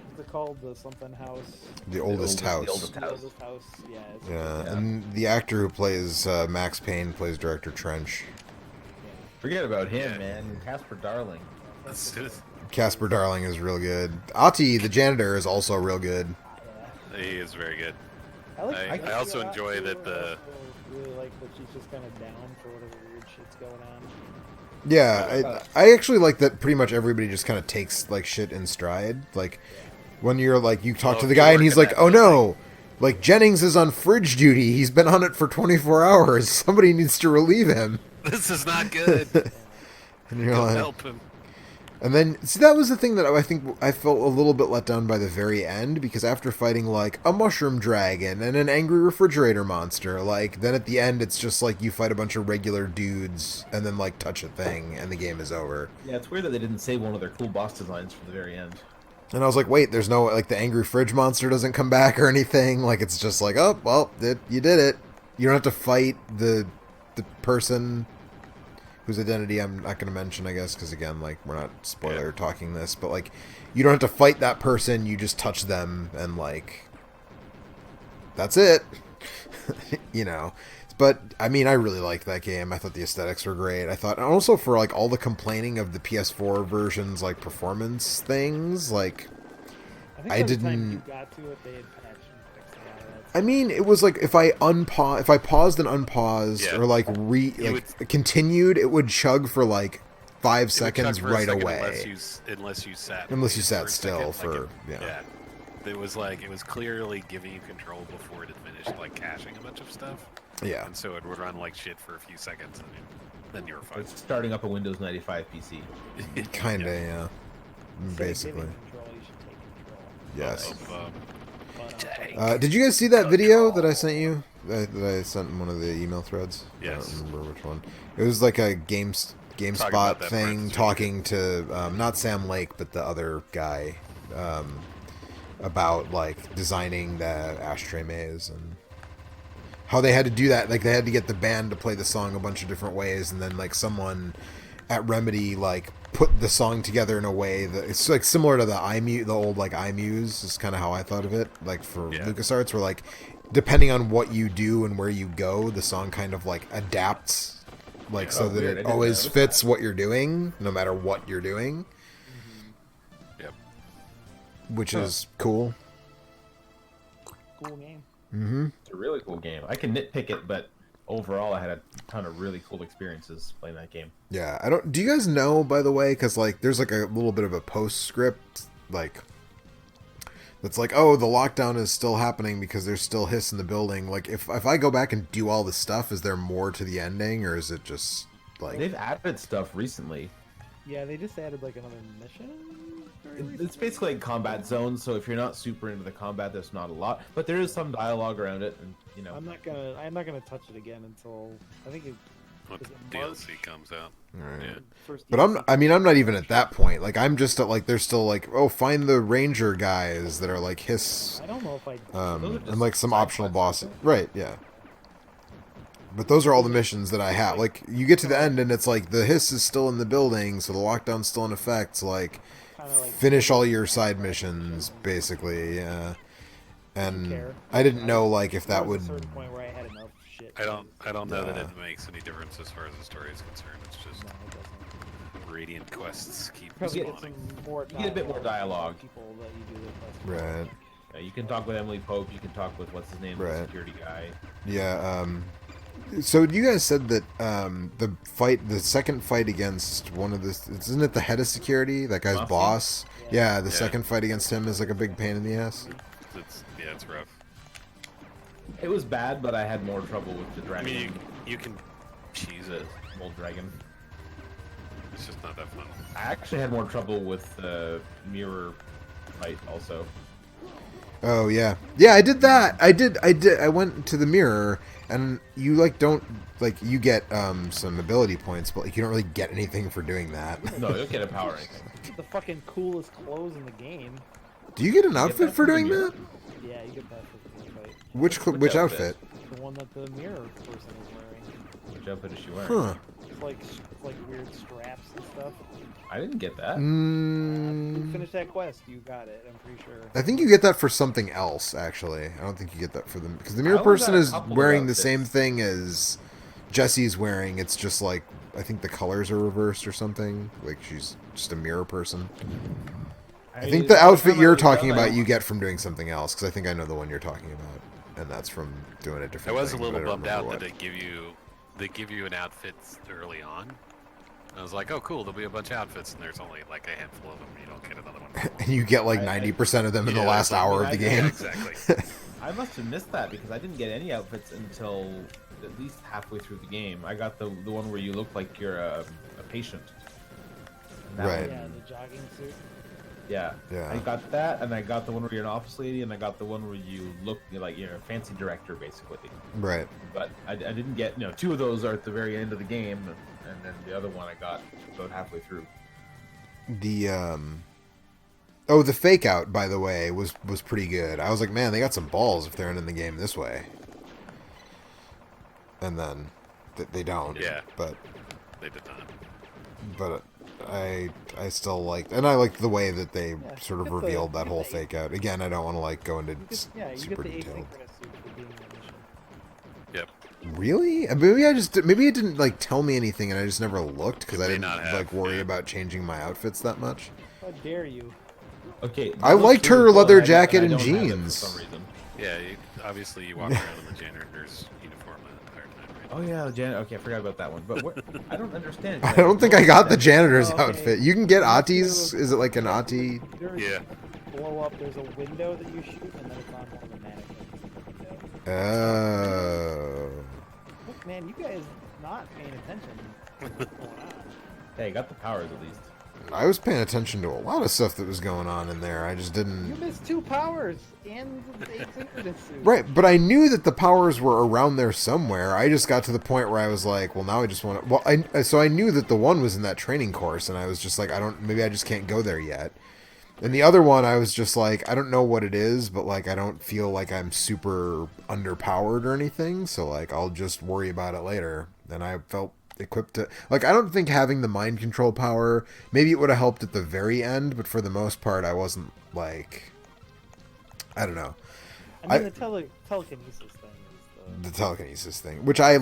what's it called, the something house, The oldest house. The oldest the house. oldest house, yeah, it's Yeah, Yeah. and the actor who plays Max Payne plays Director Trench. Forget about him, Yeah. man. Casper Darling. Casper Darling is real good. Ati, the janitor, is also real good. He is very good. I I also enjoy that the- I also really like that she's just kind of down for whatever weird shit's going on. Yeah, I actually like that pretty much everybody just kind of takes like shit in stride. Like when you're like you talk Well, to if the you guy and work he's in like, that "Oh building." no, like Jennings is on fridge duty. He's been on it for 24 hours. Somebody needs to relieve him." This is not good. And you're Don't like, help him. and then see that was the thing that I think I felt a little bit let down by the very end because after fighting like a mushroom dragon and an angry refrigerator monster, like then at the end it's just like you fight a bunch of regular dudes and then like touch a thing and the game is over. Yeah, it's weird that they didn't save one of their cool boss designs for the very end. And I was like, wait, there's no like the angry fridge monster doesn't come back or anything. Like it's just like, oh well, you did it. You don't have to fight the person whose identity I'm not going to mention, I guess, because again, like, we're not spoiler talking this, but like, you don't have to fight that person, you just touch them, and like, that's it. You know. But I mean, I really liked that game. I thought the aesthetics were great. I thought, and also for like all the complaining of the PS4 version's like performance things, like, I think I by the time didn't. you got to it, they had patched and fixed a lot of that I stuff. mean, it was like if I paused and unpaused, Yeah. or like continued, it would chug for like 5 It would seconds chug for a right second away. Unless you sat. Unless you for sat a still second, for yeah. It was clearly giving you control before it had finished like caching a bunch of stuff, Yeah. and so it would run like shit for a few seconds, and then you were fine. It's starting up a Windows 95 PC. Kinda, yeah. Instead of Basically. giving control, you should take control. Yes. Take Did you guys see that video that I sent you? That I sent in one of the email threads? Yes. I don't remember which one. It was like a about GameSpot that thing, part. talking to not Sam Lake, but the other guy, about like designing the ashtray maze and how they had to do that. Like they had to get the band to play the song a bunch of different ways, and then like someone at Remedy like put the song together in a way that it's like similar to the old like iMuse is kind of how I thought of it, like for LucasArts, where like depending on what you do and where you go, the song kind of like adapts, like so that weird. I it didn't always notice fits what you're doing, no matter what you're doing, Yep. which is cool. Cool game. Mm-hmm. It's a really cool game. I can nitpick it, but overall, I had a ton of really cool experiences playing that game. Yeah, I don't. Do you guys know, by the way? Because like, there's like a little bit of a postscript, like that's like, oh, the lockdown is still happening because there's still hiss in the building. Like, if I go back and do all this stuff, is there more to the ending, or is it just like? They've added stuff recently. Yeah, they just added like another mission. very It's recently. basically like combat zones, so if you're not super into the combat, there's not a lot, but there is some dialogue around it, and you know. I'm not gonna touch it again until I think it. Once Is it March? DLC comes out. Alright. Yeah. First But DLC. I'm not even at that point. Like, I'm just at like, there's still like, oh, find the ranger guys that are like hiss, I don't know if I. Those are just and like some side optional quests, bosses. Right? Yeah. But those are all the missions that I have. Like, you get to the end and it's like the hiss is still in the building, so the lockdown's still in effect. So like, Kinda like finish all your side missions, basically. Yeah. And care. I didn't know like if There that was would. a certain point where I had enough shit. I don't know that Yeah. it makes any difference as far as the story is concerned. It's just No, it doesn't. radiant quests keep Probably get spawning. some more. You get a bit more dialogue. with People that you do the quest with. Right. You can talk with Emily Pope. You can talk with what's his name, the Right. security guy. Yeah. So you guys said that the second fight against one of the, isn't it the head of security, that guy's Mafia? boss? Yeah, the Yeah. second fight against him is like a big pain in the ass. It's rough. It was bad, but I had more trouble with the I dragon. mean, you can cheese it. Old dragon. It's just not that fun. I actually had more trouble with the mirror fight also. Oh yeah, yeah. I did that. I did. I went to the mirror, and you like don't like you get some ability points, but like you don't really get anything for doing that. No, you don't get a power or anything. The fucking coolest clothes in the game. Do you get an get outfit that for from the doing mirror? that? Yeah, you get that for the fight. Which outfit? The one that the mirror person is wearing. Which outfit is she wearing? Huh. It's like weird straps and stuff. I didn't get that. You Mm, finish that quest, you got it. I'm pretty sure. I think you get that for something else. Actually, I don't think you get that for them because the mirror I only person got a is couple of wearing the outfits. same thing as Jesse's wearing. It's just like I think the colors are reversed or something. Like she's just a mirror person. I think the outfit you're talking about you get from doing something else because I think I know the one you're talking about, and that's from doing a I different. was a thing, little but I don't bummed out remember that they give you an outfit early on. I was like, oh cool, there'll be a bunch of outfits, and there's only like a handful of them. You don't get another one. what. And you get like I- 90% of them in the Yeah, last that's hour what of the I- game. Yeah, exactly. I must have missed that because I didn't get any outfits until at least halfway through the game. I got the one where you look like you're a patient. And that Right. one- Yeah, the jogging suit. Yeah. Yeah. I got that, and I got the one where you're an office lady, and I got the one where you look like you're a fancy director, basically. Right. But I didn't get, two of those are at the very end of the game, and then the other one I got about halfway through. The oh, the fake out, by the way, was pretty good. I was like, man, they got some balls if they're ending the game this way. And then they don't. Yeah. But They did not. But I still liked, and I liked the way that they Yeah, sort you of get the- revealed you that get whole the- fake out. Again, I don't want to like go into You get super the detailed. asynchronous suit for being on mission. Yep. Really? Maybe it didn't like tell me anything, and I just never looked because It I may didn't not have, like worry yeah. about changing my outfits that much. How dare you? Okay. I that looks liked her really cool, leather and jacket I and don't have it for jeans. some reason. Yeah, obviously you walk around in the janitor's uniform the entire time, right? Oh yeah, the janitor. Okay, I forgot about that one. But what? I don't understand. 'cause I don't think I noticed got the that- janitor's Oh, okay. outfit. You can get You have to- Ati's. Is it like an Ati? There's Yeah. blow up. There's a window that you shoot, and then it's on one of the mannequins. Window. Oh. Look, man, you guys not paying attention to what's going on. Hey, got the powers at least. I was paying attention to a lot of stuff that was going on in there. I just You didn't. missed 2 powers and the asynchronous suit. Right, but I knew that the powers were around there somewhere. I just got to the point where I was like, well, now I just want to. Well, so I knew that the one was in that training course, and I was just like, maybe I just can't go there yet. And the other one, I was just like, I don't know what it is, but like, I don't feel like I'm super underpowered or anything, so like, I'll just worry about it later. And I felt equipped to, like, I don't think having the mind control power, maybe it would have helped at the very end, but for the most part, I wasn't like, I don't know. I mean, the telekinesis thing is The telekinesis thing, which I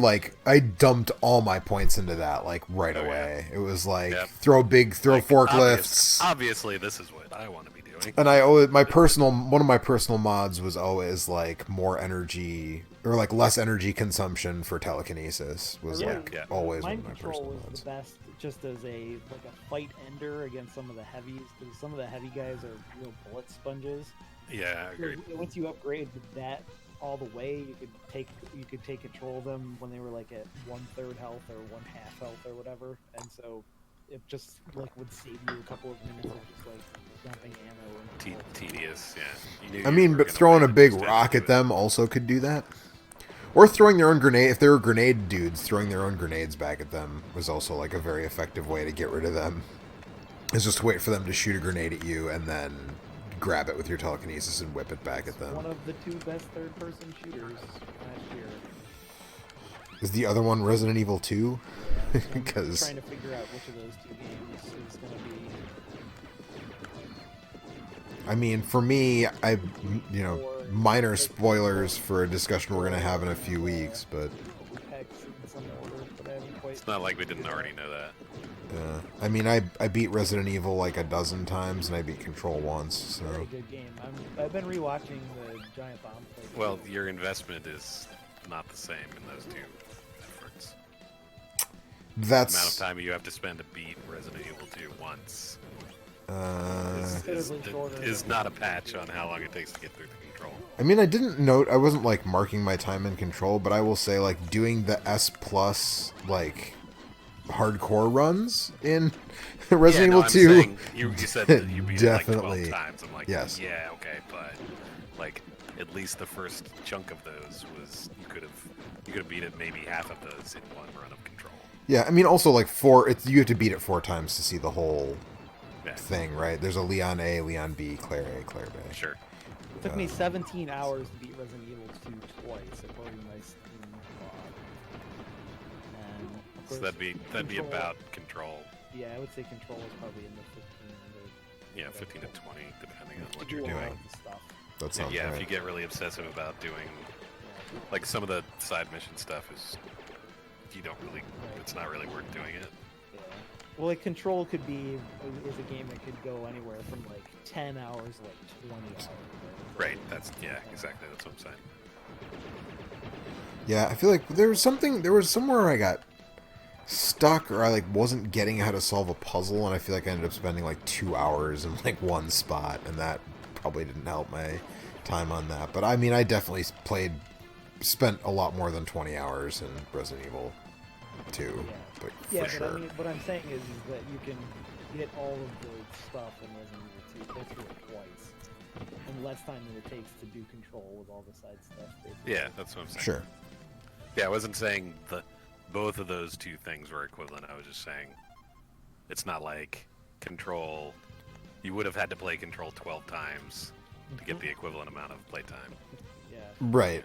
dumped all my points into that like right Oh, yeah. away. It was like Yep. throw Like, forklifts. Obviously, this is what I want to be doing. And one of my personal mods was always like more energy or like less energy consumption for telekinesis was I really- like yeah. always one mind of my control personal was mods. the best, just as a fight ender against some of the heavies, because some of the heavy guys are real bullet sponges. Yeah, agreed. Once you upgrade that all the way, you could take control of them when they were like at 1/3 health or 1/2 health or whatever, and so it just like would save you a couple of minutes of just like dumping ammo and Tedious, yeah. You knew I you mean, were but gonna throwing win a and big just rock didn't at do it. them also could do that. Or throwing their own grenade. If they were grenade dudes, throwing their own grenades back at them was also like a very effective way to get rid of them. Is just wait for them to shoot a grenade at you and then grab it with your telekinesis and whip it back at them. one of the 2 best third-person shooters last year. Is the other one Resident Evil 2? I'm Because trying to figure out which of those 2 games is going to be. I mean, for me, minor spoilers for a discussion we're gonna have in a few weeks, but Apex in some order, but I haven't quite. It's not like we didn't already know that. I mean, I beat Resident Evil like a dozen times, and I beat Control once. Very So good game. I've been rewatching the Giant Bomb. playthrough. Well, your investment is not the same in those 2 efforts. The amount of that's time you have to spend to beat Resident Evil 2 once uh, Considerably shorter is than- not a patch on how long it takes to get through the control. I mean, I didn't note. I wasn't like marking my time in Control, but I will say like doing the S plus like hardcore runs in Resident Yeah, no, Evil I'm 2. saying you said that you beat Definitely. it like 12 times. I'm like, Yes. yeah, okay, but like at least the first chunk of those was you could have beat it maybe half of those in one run of Control. Yeah, I mean, also like you have to beat it 4 times to see the whole Yeah, thing, right? There's a Leon A, Leon B, Claire A, Claire B. sure. It took me 17 hours to beat Resident Evil 2 twice, according to my Steam log. And of So course, that'd be Control- about Control. Yeah, I would say Control is probably in the 15 or Yeah, 15 to 20, depending on what do you're a lot doing. of the stuff. That sounds Yeah, right. if you get really obsessive about doing like some of the side mission stuff is you don't really it's not really worth doing it. Yeah. Well, like Control is a game that could go anywhere from like 10 hours to like 20 hours. Right, that's exactly that's what I'm saying. Yeah, I feel like there was somewhere I got stuck or I like wasn't getting how to solve a puzzle, and I feel like I ended up spending like 2 hours in like one spot, and that probably didn't help my time on that. But I mean, I definitely spent a lot more than 20 hours in Resident Evil 2, but Yeah, for but sure. I mean, what I'm saying is that you can get all of the stuff in Resident Evil 2, go through it twice, in less time than it takes to do Control with all the side stuff. Basically. Yeah, that's what I'm saying. Sure. Yeah, I wasn't saying both of those 2 things were equivalent. I was just saying it's not like Control. You would have had to play Control 12 times to get the equivalent amount of playtime. Yeah. Right.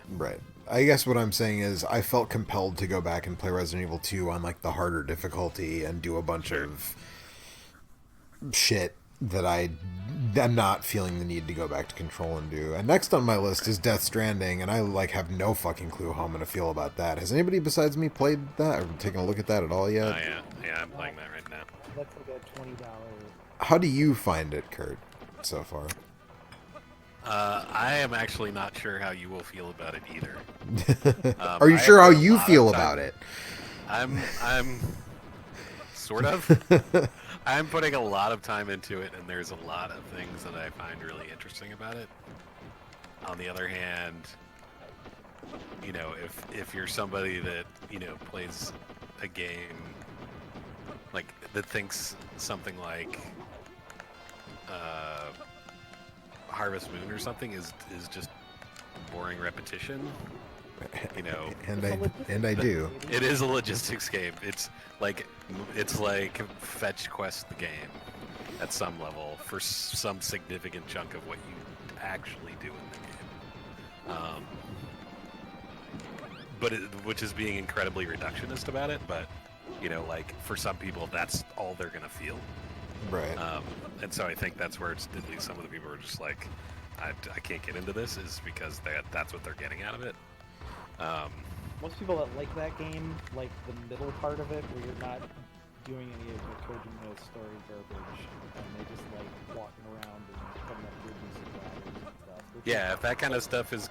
I guess what I'm saying is I felt compelled to go back and play Resident Evil 2 on like the harder difficulty and do a bunch of shit that I'm not feeling the need to go back to Control and do. And next on my list is Death Stranding, and I like have no fucking clue how I'm gonna feel about that. Has anybody besides me played that or taken a look at that at all yet? Oh yeah, I'm playing that right now. That's like a $20. How do you find it, Kurt, so far? I am actually not sure how you will feel about it either. Are you I sure have how put a you lot of feel time- about it? I'm sort of. I'm putting a lot of time into it, and there's a lot of things that I find really interesting about it. On the other hand, you know, if you're somebody that, you know, plays a game like that thinks something like Harvest Moon or something is just boring repetition, you know, and I do. it is a logistics game. It's like fetch quest the game at some level for some significant chunk of what you actually do in the game. Which is being incredibly reductionist about it, but you know, like for some people that's all they're gonna feel. Right. And so I think that's where it's, at least some of the people are just like, I can't get into this, is because that's what they're getting out of it. Most people that like that game like the middle part of it, where you're not doing any of the Kojima story garbage, and they just like walking around and coming up with music ladders and stuff. Yeah, if that kind of stuff is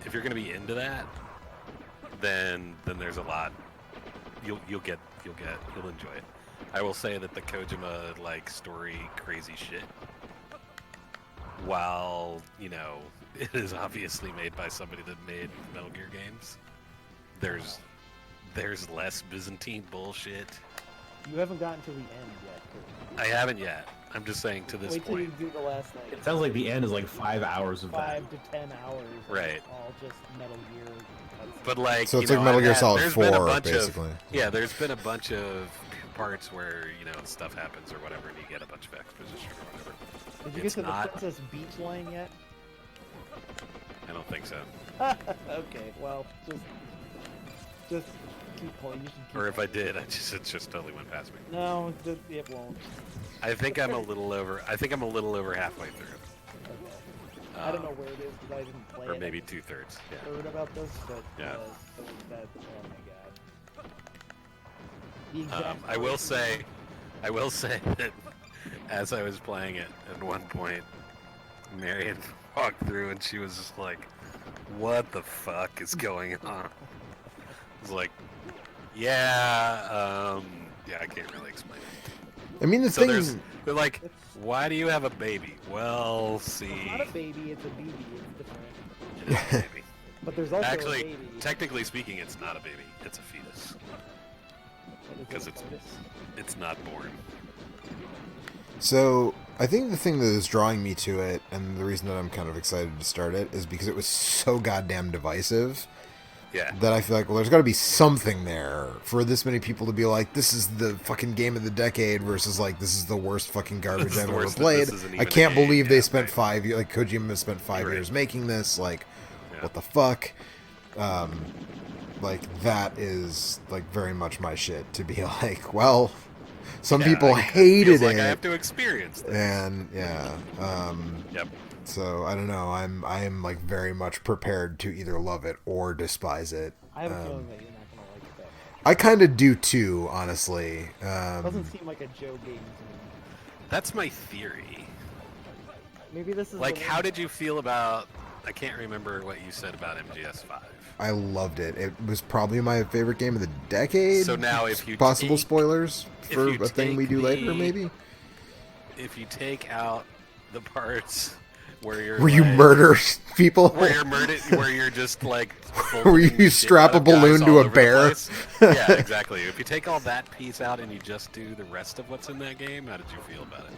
if you're gonna be into that, then there's a lot. You'll enjoy it. I will say that the Kojima like story crazy shit, while you know it is obviously made by somebody that made Metal Gear games, there's less Byzantine bullshit. You haven't gotten to the end yet. Kurt. I haven't yet. I'm just saying to this Wait till point. you do the last like It sounds like the end is like 5 hours of that. 5 to 10 hours. Right. All just Metal Gear. But like, So it's you like know, Metal Gear I've had- Solid there's been a 4, bunch basically. There's been a bunch of parts where you know stuff happens or whatever, and you get a bunch of exposition or whatever. Did you It's get to not- the Princess Beach line yet? I don't think so. Okay, well, just keep playing. You should keep Or if I playing. did, it just totally went past me. No, it won't. I think I'm a little over. I think I'm a little over halfway through, Okay. I don't know where it is because I didn't play or it. maybe I just 2/3. Yeah. heard about this, but Yeah. that, oh my god. The exact I will say that as I was playing it, at one point, Marion walked through and she was just like, "What the fuck is going on?" I was like, "Yeah, I can't really explain it." I mean, the So thing. they're like, "Why do you have a baby?" Well, see, It's not a baby, it's a BB. It's different. it is a baby. But there's also a Actually, baby. technically speaking, it's not a baby; it's a fetus What is it, 'cause a it's- fetus? it's not born. So I think the thing that is drawing me to it, and the reason that I'm kind of excited to start it, is because it was so goddamn divisive. Yeah. That I feel like, well, there's got to be something there for this many people to be like, this is the fucking game of the decade versus like, this is the worst fucking garbage This is I've the ever worst- played. this isn't I even a can't game, believe they yeah, spent right. 5 years, like Kojima has spent 5 Right. years making this. Like, Yeah. what the fuck? Like that is like very much my shit to be like, well, some Yeah, people it hated feels it. like I have to experience this. And yeah, Yep. so I don't know. I'm like very much prepared to either love it or despise it. I have a feeling that you're not gonna like it that much. I kind of do too, honestly. Doesn't seem like a Joe game to me. That's my theory. Maybe this is Like, the how one- did you feel about? I can't remember what you said about MGS5. I loved it. It was probably my favorite game of the decade. So now if you possible take- spoilers if for you a thing we take do later, the- maybe, If you take out the parts where you're where you like- murder people, where you're murdered, where you're just like Where you folding shit strap out a of guys balloon to all a over the bear. place. Yeah, exactly. If you take all that piece out and you just do the rest of what's in that game, how did you feel about it?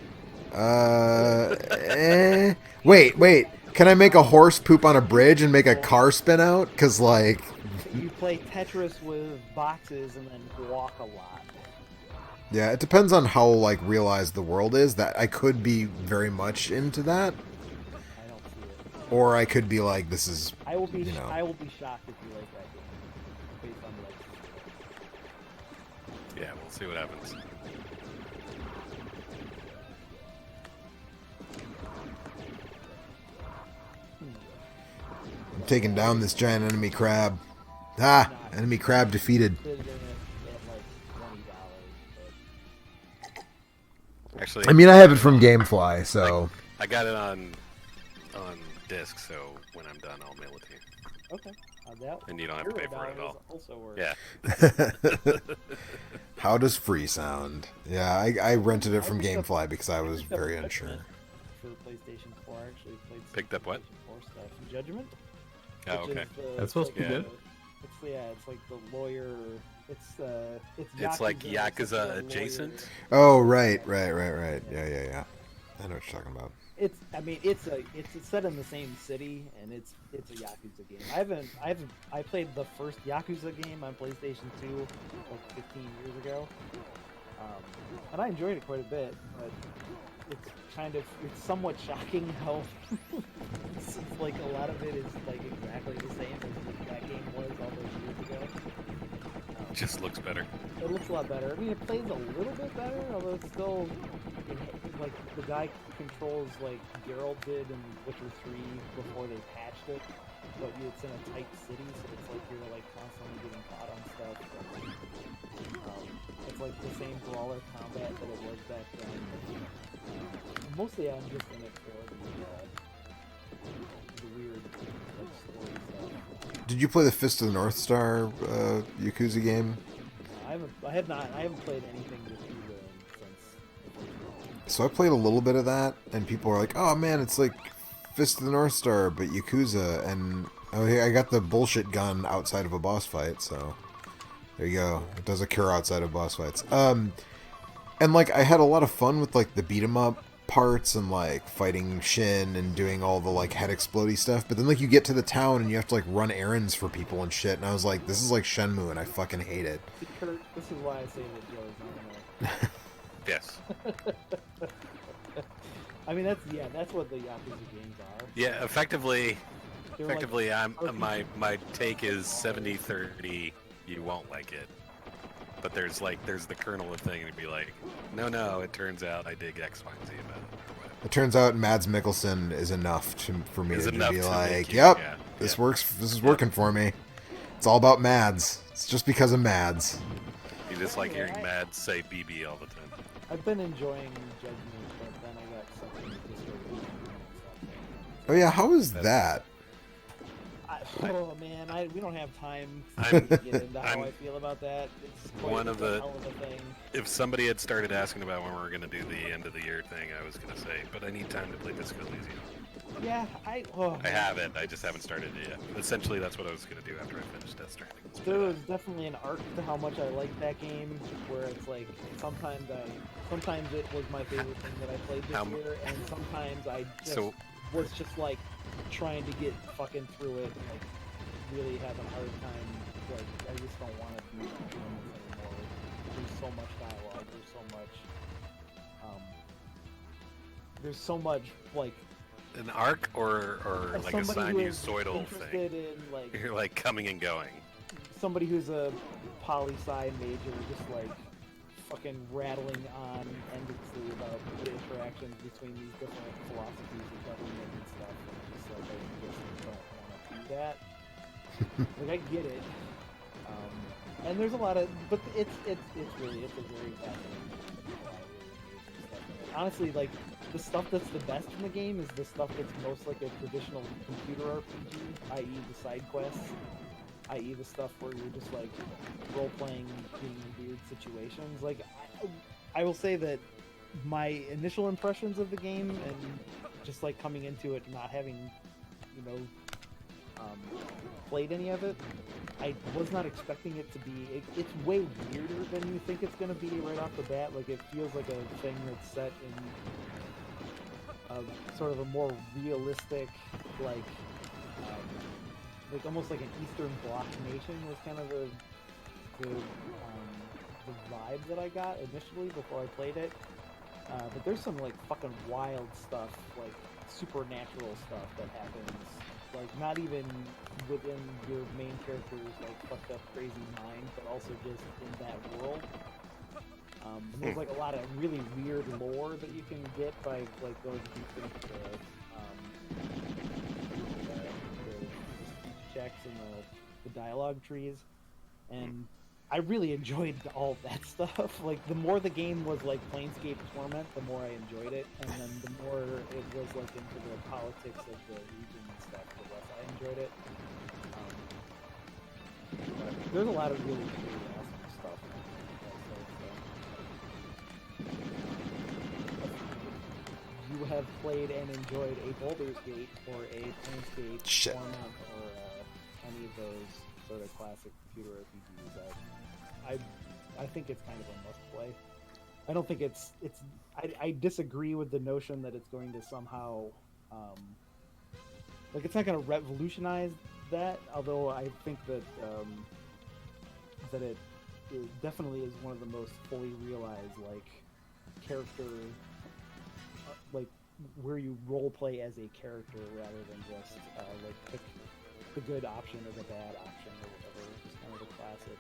Wait. Can I make a horse poop on a bridge and make a car spin out? Because like, You play Tetris with boxes and then walk a lot. yeah, it depends on how like realized the world is. That I could be very much into that. I don't see it. Or I could be like, this is, I will be you know. I will be shocked if you like that game based on like. Yeah, we'll see what happens. I'm taking down this giant enemy crab. Ah, enemy crab defeated. Bid in it at like $20, Actually, I mean, I have it from GameFly, so I got it on disc, so when I'm done, I'll mail it to you. but okay. That And you don't have to pay for it at all. Also works. Yeah. how does free sound? Yeah, I rented it from I picked up- GameFly because I I was picked up very Judgment unsure. For PlayStation 4, I actually played some Picked up what? PlayStation 4 stuff. Judgment. Oh, which okay. is That's supposed to be like good. It's like the lawyer. It's It's like except Yakuza for a lawyer. adjacent. Oh, right. Yeah. I know what you're talking about. It's set in the same city, and it's a Yakuza game. I played the first Yakuza game on PlayStation 2 like 15 years ago, and I enjoyed it quite a bit. But it's somewhat shocking how it's like a lot of it is like exactly the same as that game was all those years ago. Just looks better. It looks a lot better. I mean, it plays a little bit better, although it's still like the guy controls like Geralt did in Witcher 3 before they patched it. But it's in a tight city, so it's like you're like constantly getting caught on stuff. It's like the same brawler combat that it was back then. Mostly, I'm just in it for the weird like story stuff. Did you play the Fist of the North Star Yakuza game? I haven't played anything with Yakuza since. So I played a little bit of that, and people were like, "Oh man, it's like Fist of the North Star, but Yakuza." And hey, I got the bullshit gun outside of a boss fight, so there you go. It does a cure outside of boss fights. And like I had a lot of fun with like the beat 'em up parts and like fighting Shin and doing all the like head explodey stuff. But then like you get to the town and you have to like run errands for people and shit. And I was like, this is like Shenmue, and I fucking hate it. Kurt, this is why I say that Joe's not gonna. Yes. I mean, that's what the Yakuza games are. Yeah, effectively, They're like I'm RPG. my take is 70-30. You won't like it, but there's the kernel of thing, and it'd be like, no, it turns out I dig X, Y, and Z about it. Or whatever. It turns out Mads Mikkelsen is enough for me Is to enough be to like, make you- yep, yeah, this yeah. works. This is working for me. It's all about Mads. It's just because of Mads. You just like Yeah, hearing Mad say BB all the time. I've been enjoying Judgment, but then I got sucked into Discord. Oh yeah, how is that? Oh man, we don't have time I'm- to get into how I'm- I feel about that. It's quite One of the- hell of a thing. If somebody had started asking about when we were gonna do the end of the year thing, I was gonna say, but I need time to play Disco Elysium. Yeah, I have it. I just haven't started it yet. Essentially, that's what I was gonna do after I finished Death Stranding. There was definitely an arc to how much I liked that game, where it's like sometimes it was my favorite thing that I played this year, and sometimes I just was just like trying to get fucking through it, and like really having a hard time. Like I just don't want to do this anymore. There's so much dialogue. There's so much like. An arc or like a somebody who is sinusoidal thing. interested in like You're like coming and going. somebody who's a poli-sci major, just like fucking rattling on endlessly about the interactions between these different philosophies of government and stuff. And just like I just don't want to do that. Like I get it, and there's a lot of, but it's a very fascinating. Honestly, like the stuff that's the best in the game is the stuff that's most like a traditional computer RPG, i.e. the side quests, i.e. the stuff where you're just like role-playing, being in weird situations. Like, I will say that my initial impressions of the game and just like coming into it not having, played any of it, I was not expecting it to be. It's way weirder than you think it's going to be right off the bat. Like it feels like a thing that's set in sort of a more realistic, like almost like an Eastern Bloc nation was kind of the vibe that I got initially before I played it. But there's some like fucking wild stuff, like supernatural stuff that happens, like not even within your main character's like fucked up crazy mind, but also just in that world. And there's like a lot of really weird lore that you can get by like going deep into the speech checks and the dialogue trees, and I really enjoyed all that stuff. Like, the more the game was like Planescape Torment, the more I enjoyed it, and then the more it was like into the politics of the region and stuff, the less I enjoyed it. But there's a lot of really, really awesome stuff. You have played and enjoyed a Baldur's Gate or a Planescape Torment or any of those sort of classic computer RPGs, I think it's kind of a must play. I don't think I disagree with the notion that it's going to somehow like, it's not going to revolutionize that, although I think that that it definitely is one of the most fully realized like character like where you role play as a character rather than just like pick the good option or the bad option or whatever. It's kind of the classic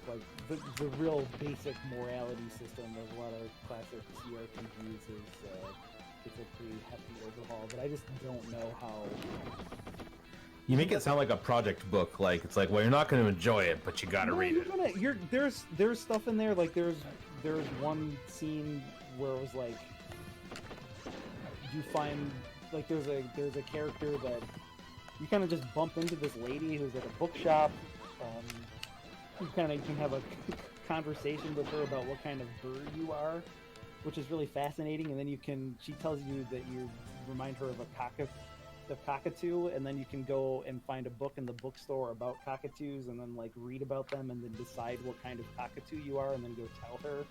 like the real basic morality system of a lot of classic CRPGs is it's a pretty hefty overhaul, but I just don't know how. You make it sound like a project book. Like, it's like, well, you're not going to enjoy it, but you got to read it. There's stuff in there. Like, there's one scene where it was like you find like there's a character that you kind of just bump into this lady who's at a bookshop. You can have a conversation with her about what kind of bird you are, which is really fascinating. And then she tells you that you remind her of a cockatoo, and then you can go and find a book in the bookstore about cockatoos, and then like read about them, and then decide what kind of cockatoo you are, and then go tell her.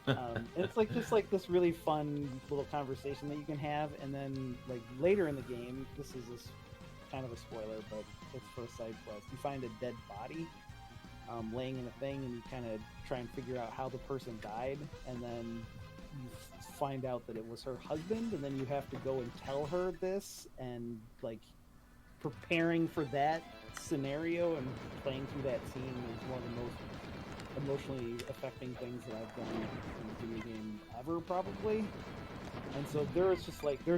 And it's like just like this really fun little conversation that you can have, and then like later in the game, this is kind of a spoiler, but it's for a side quest. You find a dead body laying in a thing, and you kind of try and figure out how the person died, and then you find out that it was her husband, and then you have to go and tell her this, and like preparing for that scenario and playing through that scene is one of the most emotionally affecting things that I've done in a video game ever, probably. And so there's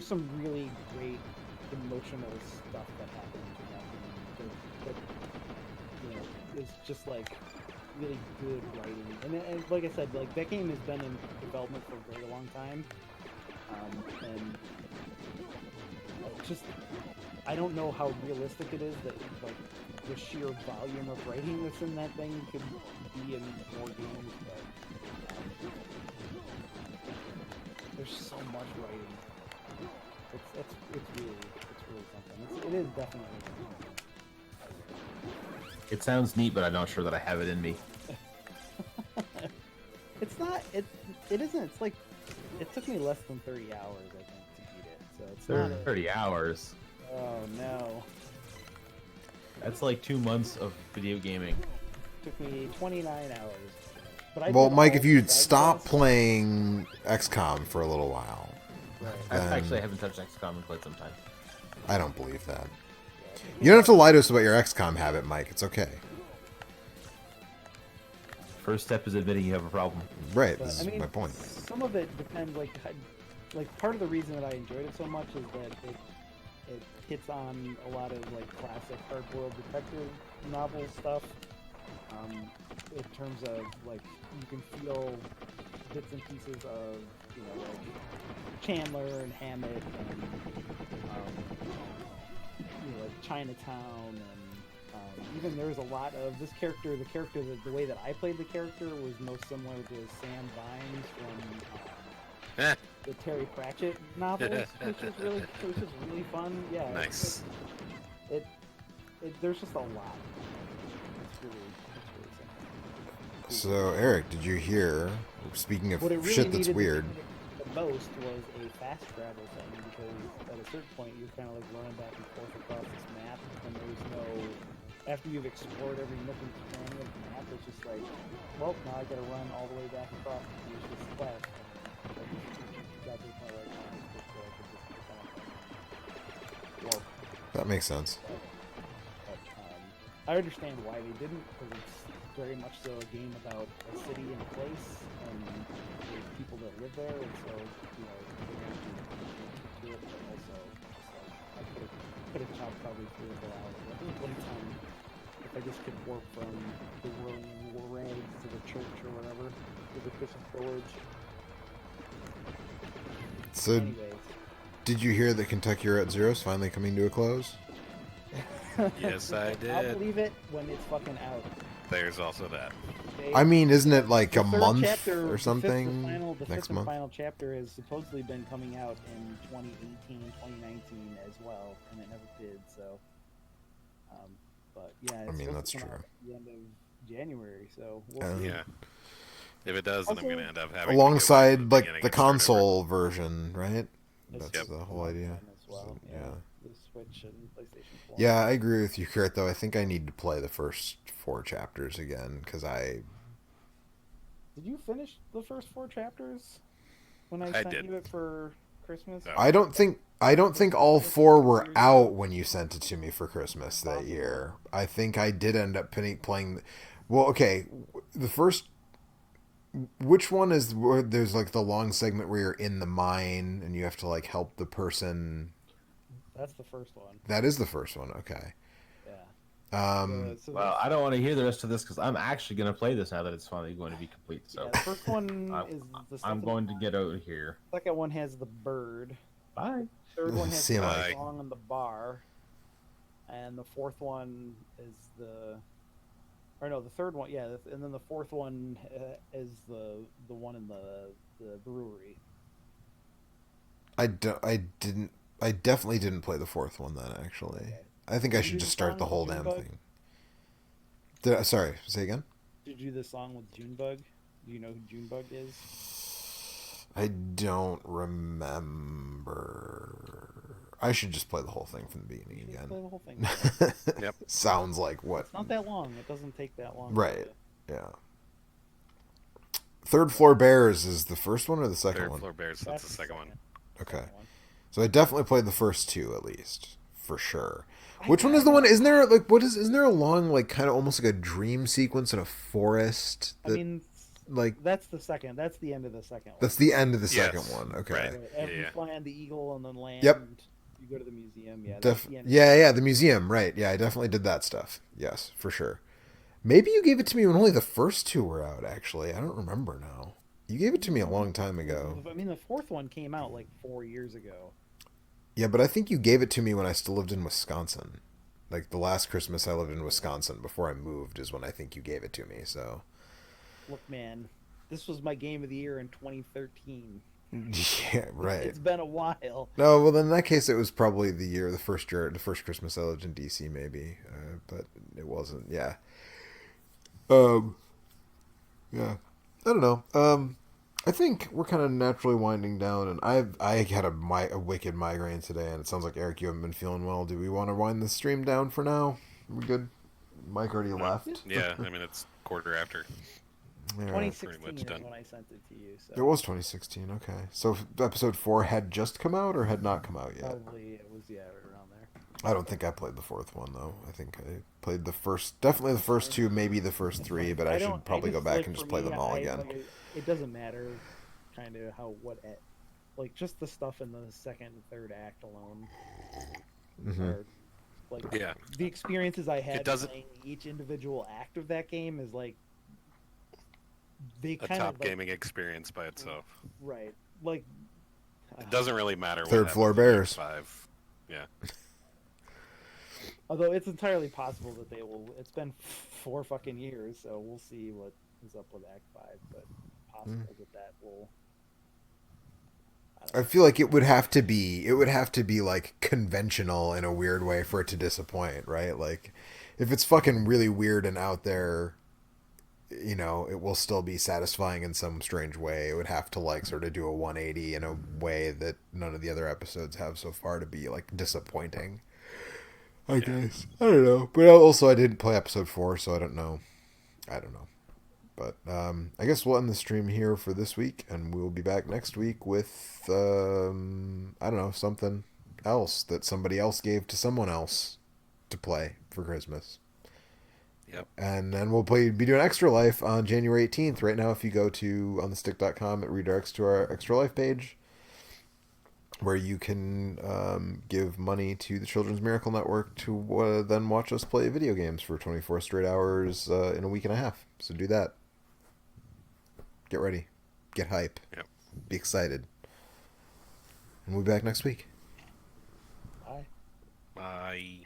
some really great emotional stuff that happens in that game that is just like really good writing, and like I said, like that game has been in development for a very long time, and just I don't know how realistic it is that like the sheer volume of writing that's in that thing could be in more games, but there's so much writing. It's really something. It is definitely. It sounds neat, but I'm not sure that I have it in me. It's not. It isn't. It's like it took me less than 30 hours, I think, to beat it. So it's 30 hours. Oh no. That's like 2 months of video gaming. It took me 29 hours. But Well, Mike, if you'd stop playing XCOM for a little while. Right. I haven't touched XCOM in quite some time. I don't believe that. You don't have to lie to us about your XCOM habit, Mike. It's okay. First step is admitting you have a problem. Right, But, this is my point. Some of it depends. Like part of the reason that I enjoyed it so much is that it hits on a lot of like classic hard-boiled detective novel stuff. In terms of like you can feel bits and pieces of like Chandler and Hammett and like Chinatown, and even there's a lot of this character. The way that I played the character was most similar to Sam Vines from the Terry Pratchett novels, which is really fun. Yeah, Nice. There's just a lot. It's really simple. So, Eric, did you hear, speaking of What it really shit that's needed weird, the most was a fast travel thing, because at a certain point you're kind of like running back and forth across this map, and there's no after you've explored every nook and cranny of the map, it's just like, well, now I gotta run all the way back across to finish this quest. And I just got to the point where I can just so I could just pick up and work. That makes sense. But I understand why they didn't, because it's very much so a game about a city and a place and the people that live there, and so you know they have to do it, but also just like I could have chopped probably 3 or 4 hours at one time if I just could warp from the whirling war rags to the church or whatever to the Christmas village. So, Anyways, did you hear that Kentucky Route Zero is finally coming to a close? Yes, I I'll did. believe it when it's fucking out. There's also that. Okay? I mean, isn't it like The a third month chapter, or something the next fifth and month? final chapter has supposedly been coming out in 2018, 2019 as well, and it never did. So, but yeah, it's I mean, supposed that's to come true. out at the end of January. So we'll see. Yeah. If it does, then I'm Also, going to end up having Alongside to go back to like beginning the and start over. console version, right? It's That's just the come whole out idea. then as well. So, Yeah. yeah. The Switch and PlayStation 4. Yeah, I agree with you, Kurt. Though I think I need to play the first 4 chapters again because Did you finish the first 4 chapters when I I sent did. you it for Christmas? Oh. I don't think all 4 were out when you sent it to me for Christmas that year. I think I did end up playing. Well, okay, the first. Which one is where there's like the long segment where you're in the mine and you have to like help the person? That's the first one. That is the first one. Okay. Yeah. So Well, I don't want to hear the rest of this because I'm actually going to play this now that it's finally going to be complete. So yeah, the first one is the second. I'm going to get out of here. Second one has the bird. Bye. Third one has See you, the Mike. song in the bar, and the fourth one is the third one, yeah, and then the fourth one is the one in the brewery. I definitely didn't play the 4th one then. Actually, Okay. I think I Did you should do just the start song the with whole damn Junebug? thing. Sorry, say again. Did you do the song with Junebug? Do you know who Junebug is? I don't remember. I should just play the whole thing from the beginning Just again. play the whole thing. Yep. Sounds like what? It's not that long. It doesn't take that long. Right. Yeah. Third Floor Bears is the first one or the second Third one? Floor Bears, that's the second one. Okay. Second one. So I definitely played the first 2 at least, for sure. I- Which one is the one? Isn't there like isn't there a long like kind of almost like a dream sequence in a forest? I That, mean, like that's the second. That's the end of the second one. that's the end of the Yes. second one. Okay. Right. Right. After you Yeah. fly on the eagle and then land. Yep. You go to the museum. Yeah. That's the end. Yeah, the museum, right. Yeah, I definitely did that stuff. Yes, for sure. Maybe you gave it to me when only the first 2 were out, actually. I don't remember now. You gave it to me a long time ago. I mean, the fourth one came out like 4 years ago. Yeah, but I think you gave it to me when I still lived in Wisconsin. Like, the last Christmas I lived in Wisconsin before I moved is when I think you gave it to me, so... Look, man, this was my game of the year in 2013. Yeah, right. It's been a while. No, well, then in that case, it was probably the first Christmas I lived in DC, maybe, but it wasn't. Yeah. Yeah. I don't know. I think we're kind of naturally winding down, and I had a wicked migraine today, and it sounds like Eric, you haven't been feeling well. Do we want to wind the stream down for now? We good? Mike already left. Yeah, I mean, it's quarter after. Yeah. 2016 much is done. when I sent it to you. It So was 2016. Okay, so episode 4 had just come out or had not come out yet. probably it was around there. I don't think I played the 4th one though. I think I played definitely the first 2, maybe the first 3, but I should probably go back and just play them all again. It doesn't matter, kind of like just the stuff in the second and third act alone. Mhm. Are, like Yeah. the experiences I had doesn't- playing each individual act of that game is like they A kind top of like, gaming experience by itself. right, like It doesn't really matter what Third Floor happens in Bears. X5. Yeah. although it's entirely possible that they will. It's been 4 fucking years, so we'll see what is up with Act 5. But possible that will. I feel like it would have to be like conventional in a weird way for it to disappoint, right? Like if it's fucking really weird and out there, you know, it will still be satisfying in some strange way. It would have to like sort of do a 180 in a way that none of the other episodes have so far to be like disappointing. I guess. I don't know. But also, I didn't play episode 4, so I don't know. I don't know. But I guess we'll end the stream here for this week, and we'll be back next week with, I don't know, something else that somebody else gave to someone else to play for Christmas. Yep. And then we'll be doing Extra Life on January 18th. Right now, if you go to onthestick.com, it redirects to our Extra Life page, where you can give money to the Children's Miracle Network to then watch us play video games for 24 straight hours in a week and a half. So do that. Get ready. Get hype. Yep. Be excited. And we'll be back next week. Bye. Bye.